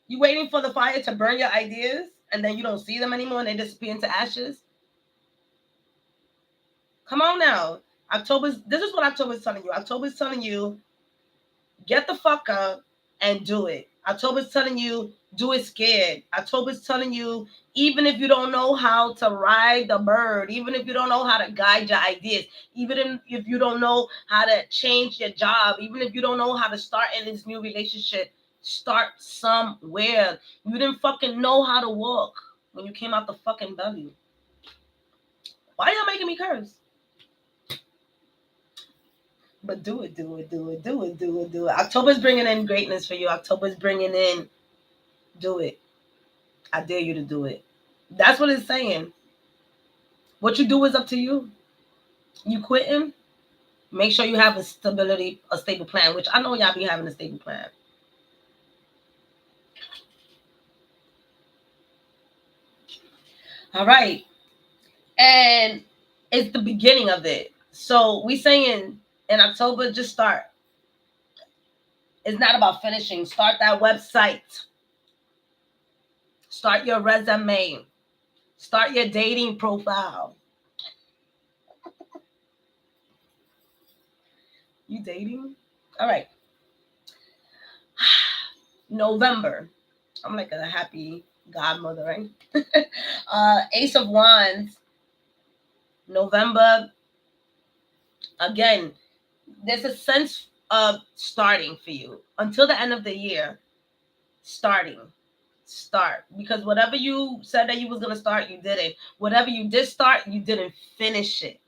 You waiting for the fire to burn your ideas and then you don't see them anymore and they disappear into ashes? Come on now. This is what October's telling you. October's telling you, get the fuck up and do it. October's telling you, do it scared. October's telling you, even if you don't know how to ride the bird, even if you don't know how to guide your ideas, even if you don't know how to change your job, even if you don't know how to start in this new relationship, start somewhere. You didn't fucking know how to walk when you came out the fucking belly. Why y'all making me curse? But do it, do it, do it, do it, do it, do it. October's bringing in greatness for you. October's bringing in, do it. I dare you to do it. That's what it's saying. What you do is up to you. You quitting, make sure you have a stable plan, which I know y'all be having a stable plan. All right. And it's the beginning of it. So we saying in October, just start. It's not about finishing. Start that website. Start your resume. Start your dating profile. You dating? All right. November. I'm like a happy godmother, right? Ace of Wands. November. Again, there's a sense of starting for you. Until the end of the year, start. Because whatever you said that you was going to start, you didn't. Whatever you did start, you didn't finish it.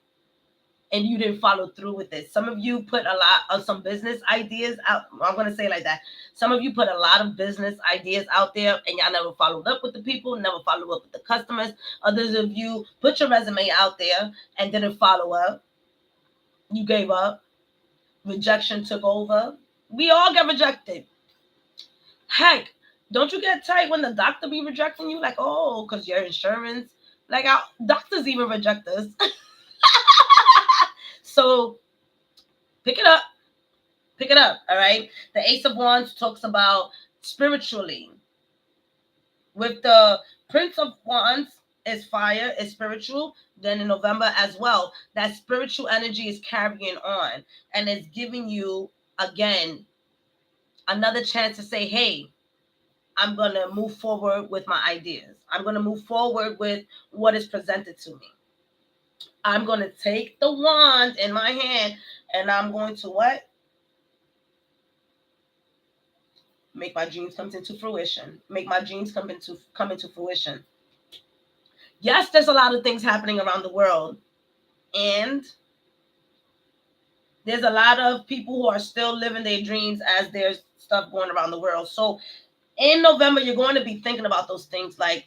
And you didn't follow through with it. Some of you put a lot of some business ideas out. I'm going to say it like that. Some of you put a lot of business ideas out there and y'all never followed up with the people, never followed up with the customers. Others of you put your resume out there and didn't follow up. You gave up. Rejection took over. We all get rejected. Heck, don't you get tight when the doctor be rejecting you? Like, oh, because your insurance. Like, our doctors even reject us. So pick it up. Pick it up, all right? The Ace of Wands talks about spiritually. With the Prince of Wands is fire, is spiritual. Then in November as well, that spiritual energy is carrying on. And it's giving you, again, another chance to say, hey, I'm going to move forward with my ideas. I'm going to move forward with what is presented to me. I'm going to take the wand in my hand and I'm going to what? Make my dreams come into fruition. Make my dreams come into fruition. Yes, there's a lot of things happening around the world. And there's a lot of people who are still living their dreams as there's stuff going around the world. So in November, you're going to be thinking about those things like,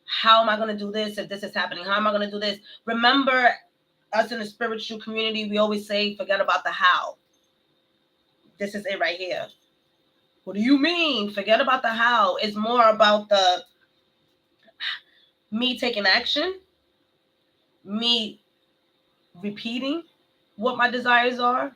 how am I going to do this if this is happening? How am I going to do this? Remember, us in the spiritual community, we always say, forget about the how. This is it right here. What do you mean? Forget about the how. It's more about the me taking action, me repeating what my desires are,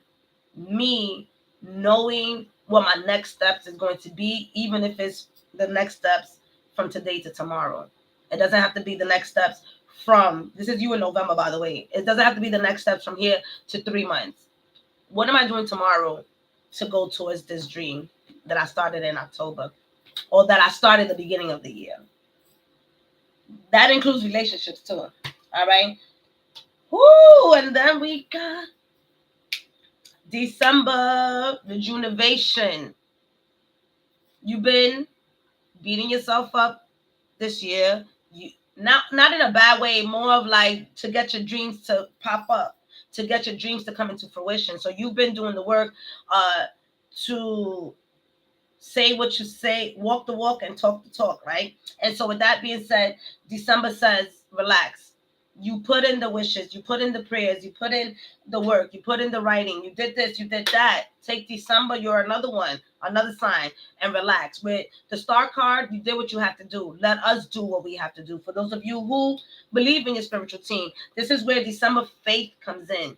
me knowing what my next steps is going to be, even if it's the next steps from today to tomorrow. It doesn't have to be the next steps from, this is you in November, by the way. It doesn't have to be the next steps from here to 3 months. What am I doing tomorrow to go towards this dream that I started in October or that I started at the beginning of the year? That includes relationships too. All right. Woo! And then we got December, rejuvenation. You've been beating yourself up this year. You not in a bad way, more of like to get your dreams to pop up, to get your dreams to come into fruition. So you've been doing the work to say what you say, walk the walk and talk the talk, right? And so with that being said, December says, relax. You put in the wishes, you put in the prayers, you put in the work, you put in the writing, you did this, you did that. Take December, you're another one, another sign, and relax. With the star card, you did what you have to do. Let us do what we have to do. For those of you who believe in your spiritual team, this is where December faith comes in.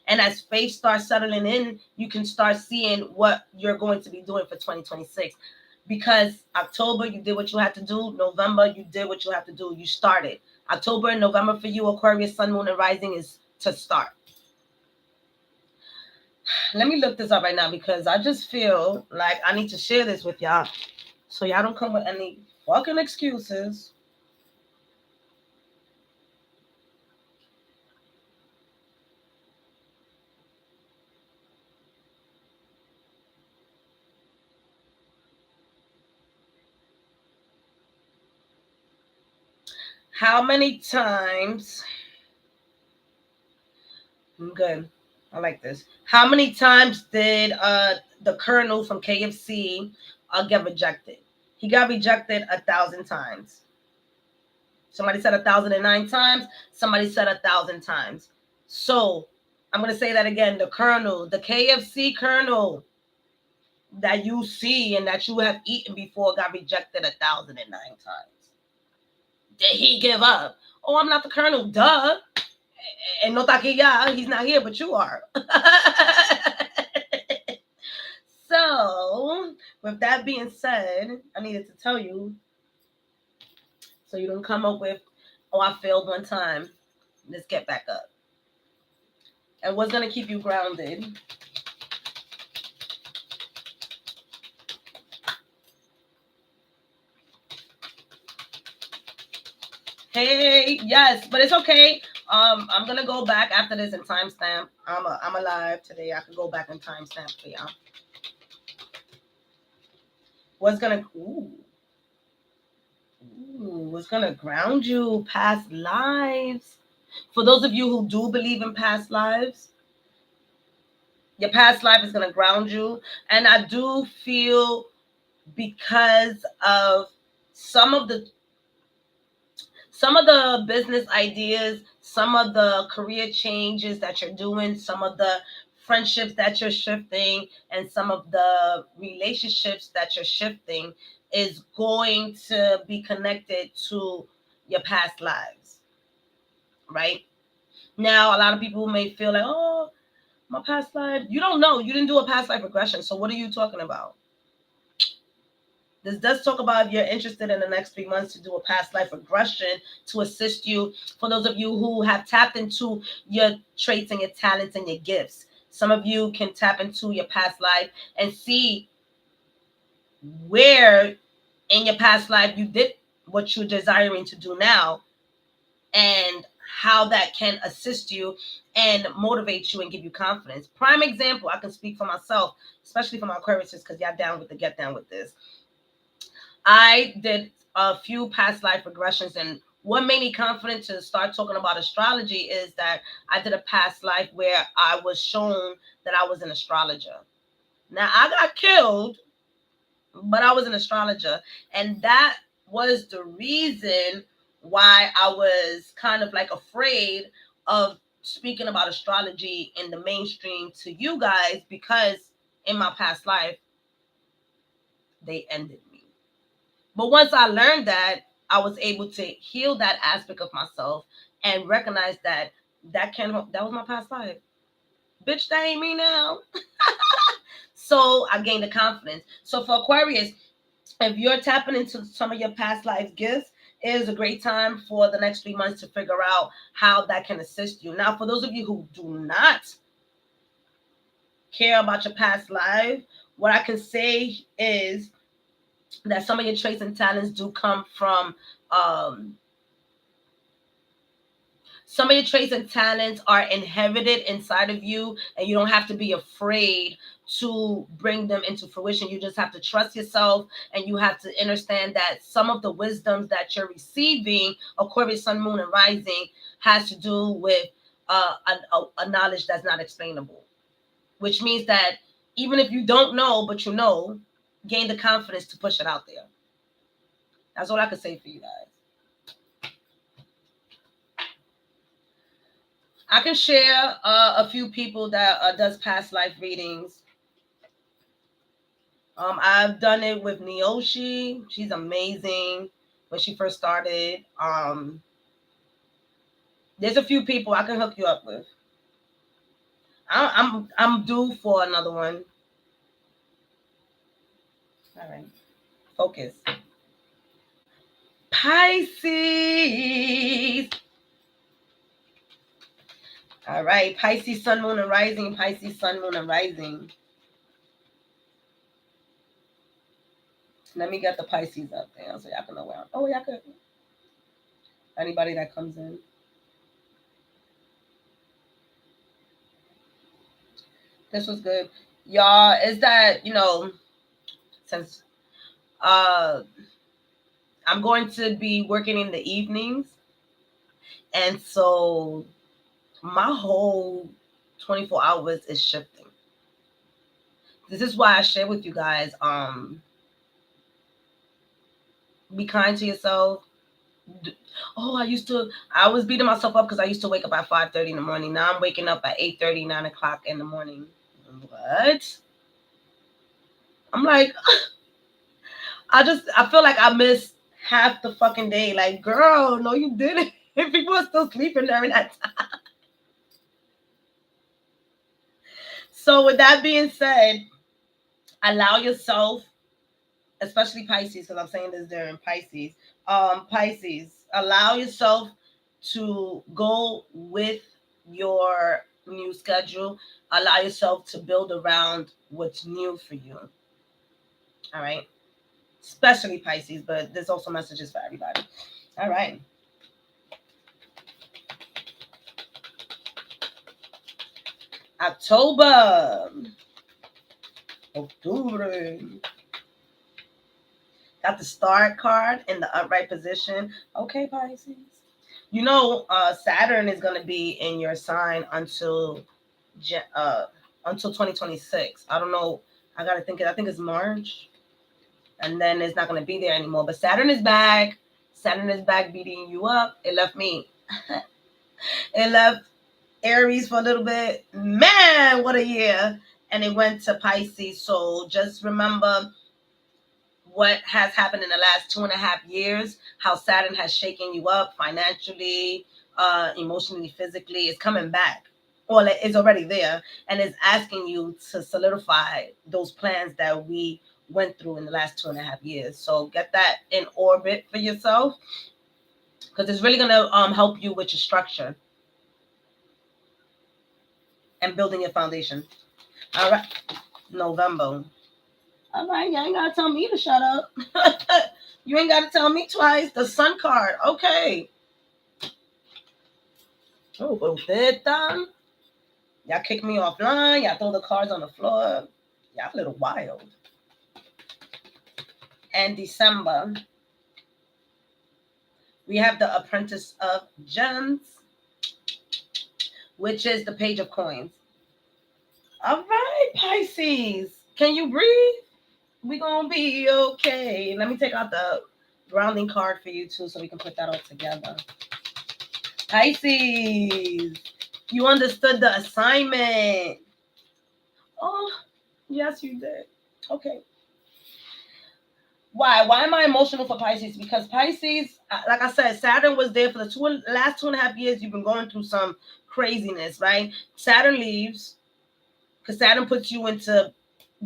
And as faith starts settling in, you can start seeing what you're going to be doing for 2026. Because October, you did what you had to do. November, you did what you have to do. You started. October and November for you, Aquarius, Sun, Moon, and Rising is to start. Let me look this up right now because I just feel like I need to share this with y'all so y'all don't come with any fucking excuses. How many times? Good. I like this. How many times did the Colonel from KFC get rejected? He got rejected 1,000 times. Somebody said 1,009 times. Somebody said 1,000 times. So I'm going to say that again. The Colonel, the KFC Colonel that you see and that you have eaten before got rejected 1,009 times. Did he give up? Oh, I'm not the Colonel. Duh. And no taquilla, he's not here, but you are. So, with that being said, I needed to tell you so you don't come up with, oh, I failed one time. Let's get back up. And what's going to keep you grounded? Hey, yes, but it's okay. I'm gonna go back after this and timestamp. I'm alive today. I can go back and timestamp for y'all. What's gonna what's gonna ground you? Past lives. For those of you who do believe in past lives, your past life is gonna ground you. And I do feel because of some of the business ideas, some of the career changes that you're doing, some of the friendships that you're shifting, and some of the relationships that you're shifting is going to be connected to your past lives, right? Now, a lot of people may feel like, oh, my past life. You don't know. You didn't do a past life regression. So what are you talking about? This does talk about if you're interested in the next 3 months to do a past life regression to assist you. For those of you who have tapped into your traits and your talents and your gifts, some of you can tap into your past life and see where in your past life you did what you're desiring to do now, and how that can assist you and motivate you and give you confidence. Prime example, I can speak for myself, especially for my Aquarius, because y'all down with the get down with this. I did a few past life regressions, and what made me confident to start talking about astrology is that I did a past life where I was shown that I was an astrologer. Now, I got killed, but I was an astrologer, and that was the reason why I was kind of like afraid of speaking about astrology in the mainstream to you guys, because in my past life they ended me. But once I learned that, I was able to heal that aspect of myself and recognize that that was my past life. Bitch, that ain't me now. So I gained the confidence. So for Aquarius, if you're tapping into some of your past life gifts, it is a great time for the next 3 months to figure out how that can assist you. Now, for those of you who do not care about your past life, what I can say is that some of your traits and talents do come from some of your traits and talents are inherited inside of you, and you don't have to be afraid to bring them into fruition. You just have to trust yourself, and you have to understand that some of the wisdoms that you're receiving, Aquarius, Sun, Moon, and Rising, has to do with a knowledge that's not explainable, which means that even if you don't know, but you know, gain the confidence to push it out there. That's all I could say for you guys. I can share a few people that does past life readings. I've done it with Neoshi. She's amazing. When she first started, there's a few people I can hook you up with. I'm due for another one. All right, focus. Pisces. All right, Pisces, Sun, Moon, and Rising. Pisces, Sun, Moon, and Rising. Let me get the Pisces up there so y'all can know where I'm. Oh, y'all could. Anybody that comes in. This was good. Y'all, is that, since I'm going to be working in the evenings, and so my whole 24 hours is shifting. This is why I share with you guys, be kind to yourself. Oh, I was beating myself up because I used to wake up at 5:30 in the morning. Now I'm waking up at 8:30, 9 o'clock in the morning. What? I'm like, I feel like I missed half the fucking day. Like, girl, no, you didn't. People are still sleeping during that time. So with that being said, allow yourself, especially Pisces, because I'm saying this during Pisces. Pisces, allow yourself to go with your new schedule. Allow yourself to build around what's new for you. All right. Especially Pisces, but there's also messages for everybody. All right. October. October. Got the star card in the upright position. Okay, Pisces. You know, Saturn is going to be in your sign until 2026. I don't know. I got to think. I think it's March. And then it's not going to be there anymore. But Saturn is back. Saturn is back beating you up. It left me. It left Aries for a little bit. Man, what a year. And it went to Pisces. So just remember what has happened in the last 2.5 years, how Saturn has shaken you up financially, emotionally, physically. It's coming back. Well, it is already there, and it's asking you to solidify those plans that we went through in the last 2.5 years. So get that in orbit for yourself, because it's really going to help you with your structure and building your foundation. All right, November. All right, you ain't got to tell me to shut up. You ain't got to tell me twice. The sun card. Okay. Oh, Boteta. Y'all kick me offline. Y'all throw the cards on the floor. Y'all a little wild. And December, we have the Apprentice of Gems, which is the Page of Coins. All right, Pisces. Can you breathe? We gonna be okay. Let me take out the grounding card for you too, so we can put that all together. Pisces, you understood the assignment. Oh, yes, you did. Okay. Why? Why am I emotional for Pisces? Because Pisces, like I said, Saturn was there for the last 2.5 years. You've been going through some craziness, right? Saturn leaves because Saturn puts you into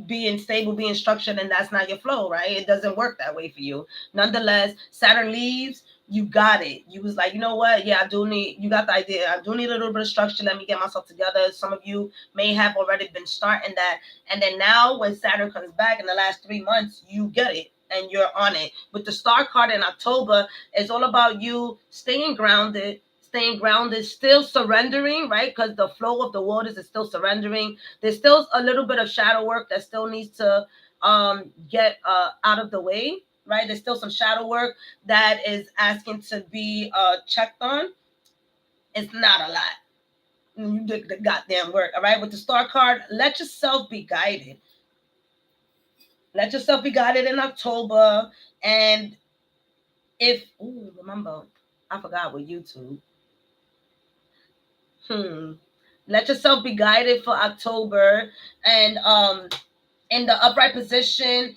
being stable, being structured, and that's not your flow, right? It doesn't work that way for you. Nonetheless, Saturn leaves, you got it. You was like, you know what? Yeah, you got the idea. I do need a little bit of structure. Let me get myself together. Some of you may have already been starting that. And then now when Saturn comes back in the last 3 months, you get it and you're on it. With the star card in October, it's all about you staying grounded, still surrendering, right? Because the flow of the waters is still surrendering. There's still a little bit of shadow work that still needs to get out of the way, right? There's still some shadow work that is asking to be checked on. It's not a lot. You did the goddamn work, all right? With the star card, let yourself be guided. Let yourself be guided in October. And remember, I forgot with YouTube. Let yourself be guided for October. And in the upright position,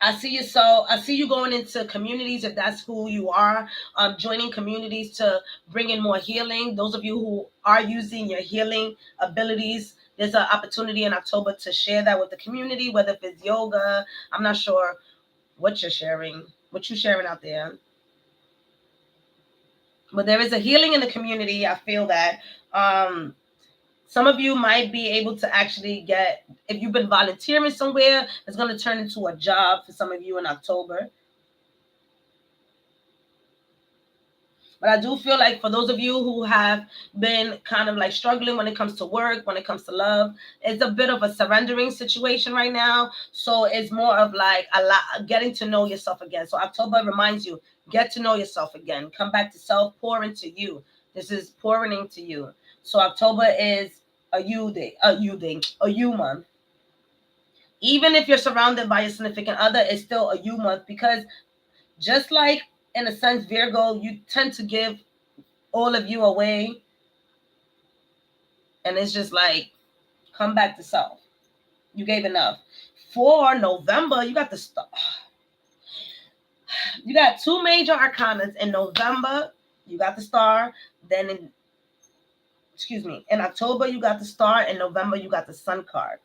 I see you going into communities, if that's who you are, joining communities to bring in more healing. Those of you who are using your healing abilities, there's an opportunity in October to share that with the community, whether if it's yoga. I'm not sure what you're sharing out there. But there is a healing in the community. I feel that some of you might be able to actually get, if you've been volunteering somewhere, it's going to turn into a job for some of you in October. But I do feel like for those of you who have been kind of like struggling when it comes to work, when it comes to love, it's a bit of a surrendering situation right now. So it's more of like getting to know yourself again. So October reminds you, get to know yourself again. Come back to self, pour into you. This is pouring into you. So October is a you month. Even if you're surrounded by a significant other, it's still a you month, because just like in a sense, Virgo, you tend to give all of you away. And it's just like, come back to self. You gave enough. For November, you got the star. You got 2 major arcanas in November. You got the star. Then in October, you got the star. In November, you got the sun card.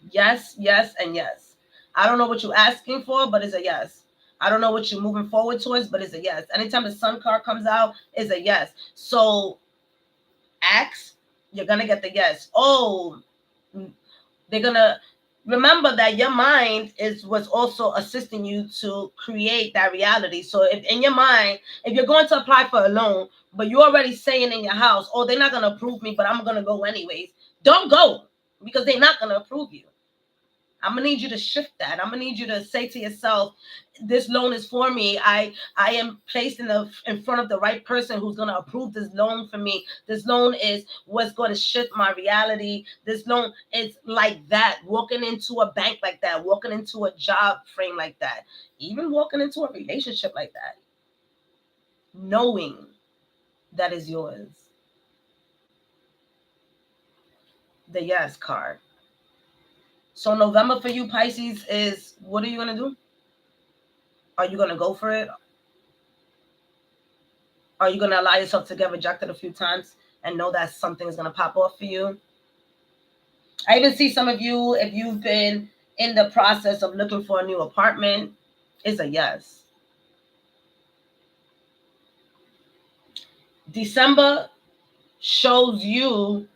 Yes, yes, and yes. I don't know what you're asking for, but it's a yes. I don't know what you're moving forward towards, but it's a yes. Anytime the sun card comes out, it's a yes. So ask, you're going to get the yes. Oh, they're going to, remember that your mind is what's also assisting you to create that reality. So if in your mind, if you're going to apply for a loan, but you're already saying in your house, oh, they're not going to approve me, but I'm going to go anyways, don't go, because they're not going to approve you. I'm gonna need you to shift that. I'm gonna need you to say to yourself, "This loan is for me. I am placed in front of the right person who's gonna approve this loan for me. This loan is what's going to shift my reality. This loan is like that. Walking into a bank like that. Walking into a job frame like that. Even walking into a relationship like that. Knowing that is yours. The yes card. So November for you Pisces is, what are you gonna do? Are you gonna go for it? Are you going to allow yourself to get rejected a few times and know that something is going to pop off for you? I even see some of you, if you've been in the process of looking for a new apartment, is a yes. December shows you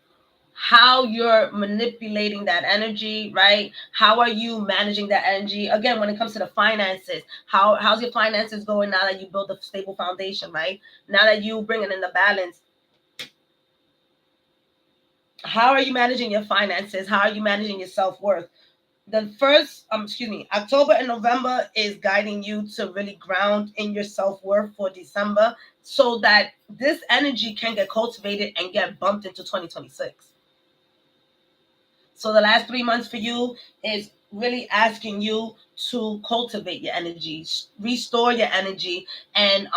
how you're manipulating that energy, right? How are you managing that energy? Again, when it comes to the finances, how's your finances going now that you build a stable foundation, right? Now that you bring it in the balance, how are you managing your finances? How are you managing your self-worth? The first, October and November is guiding you to really ground in your self-worth for December, so that this energy can get cultivated and get bumped into 2026. So the last 3 months for you is really asking you to cultivate your energy, restore your energy, and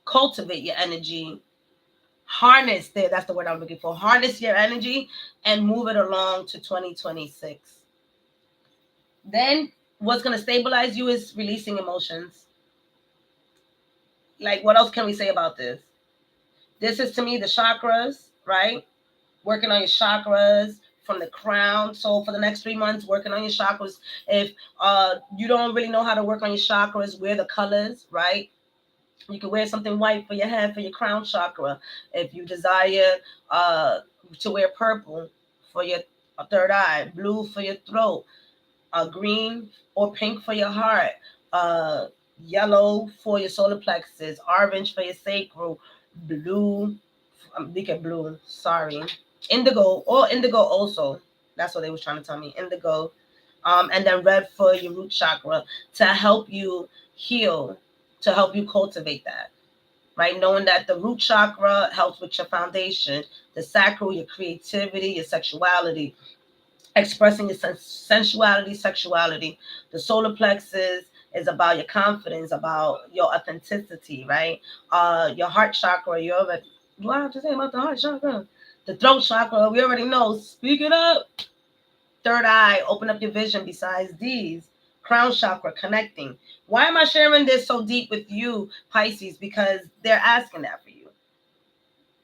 cultivate your energy. Harness there, that's the word I'm looking for. Harness your energy and move it along to 2026. Then what's going to stabilize you is releasing emotions. Like, what else can we say about this? This is, to me, the chakras, right? Working on your chakras from the crown. So for the next 3 months, working on your chakras. If you don't really know how to work on your chakras, wear the colors, right? You can wear something white for your head, for your crown chakra. If you desire to wear purple for your third eye, blue for your throat, green or pink for your heart, uh, yellow for your solar plexus, orange for your sacral, blue, look at blue, sorry, indigo, or indigo also. That's what they was trying to tell me, indigo. And then red for your root chakra, to help you heal, to help you cultivate that, right? Knowing that the root chakra helps with your foundation, the sacral, your creativity, your sexuality, expressing your sensuality, sexuality. The solar plexus is about your confidence, about your authenticity, right? Your heart chakra, you already, what I have to say about the heart chakra? The throat chakra, we already know. Speak it up. Third eye, open up your vision besides these. Crown chakra, connecting. Why am I sharing this so deep with you, Pisces? Because they're asking that for you.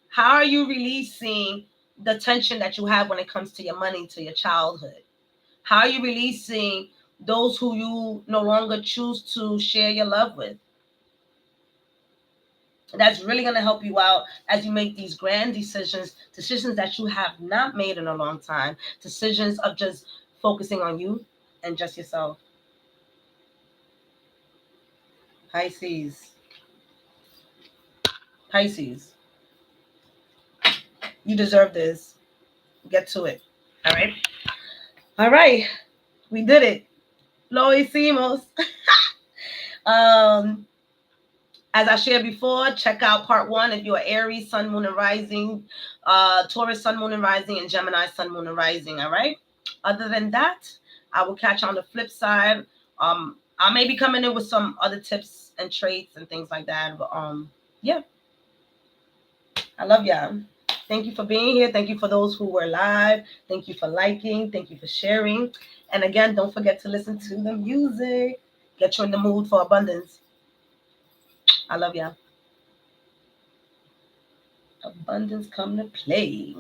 How are you releasing the tension that you have when it comes to your money, to your childhood? How are you releasing those who you no longer choose to share your love with? That's really going to help you out as you make these grand decisions that you have not made in a long time, decisions of just focusing on you and just yourself. Pisces. Pisces. You deserve this. Get to it. All right. All right. We did it. Lo hicimos. um, As I shared before, check out part 1 if you're Aries, Sun, Moon, and Rising, Taurus, Sun, Moon, and Rising, and Gemini, Sun, Moon, and Rising. All right. Other than that, I will catch you on the flip side. I may be coming in with some other tips and traits and things like that. But yeah, I love y'all. Thank you for being here. Thank you for those who were live. Thank you for liking. Thank you for sharing. And again, don't forget to listen to the music. Get you in the mood for abundance. I love y'all. Abundance come to play.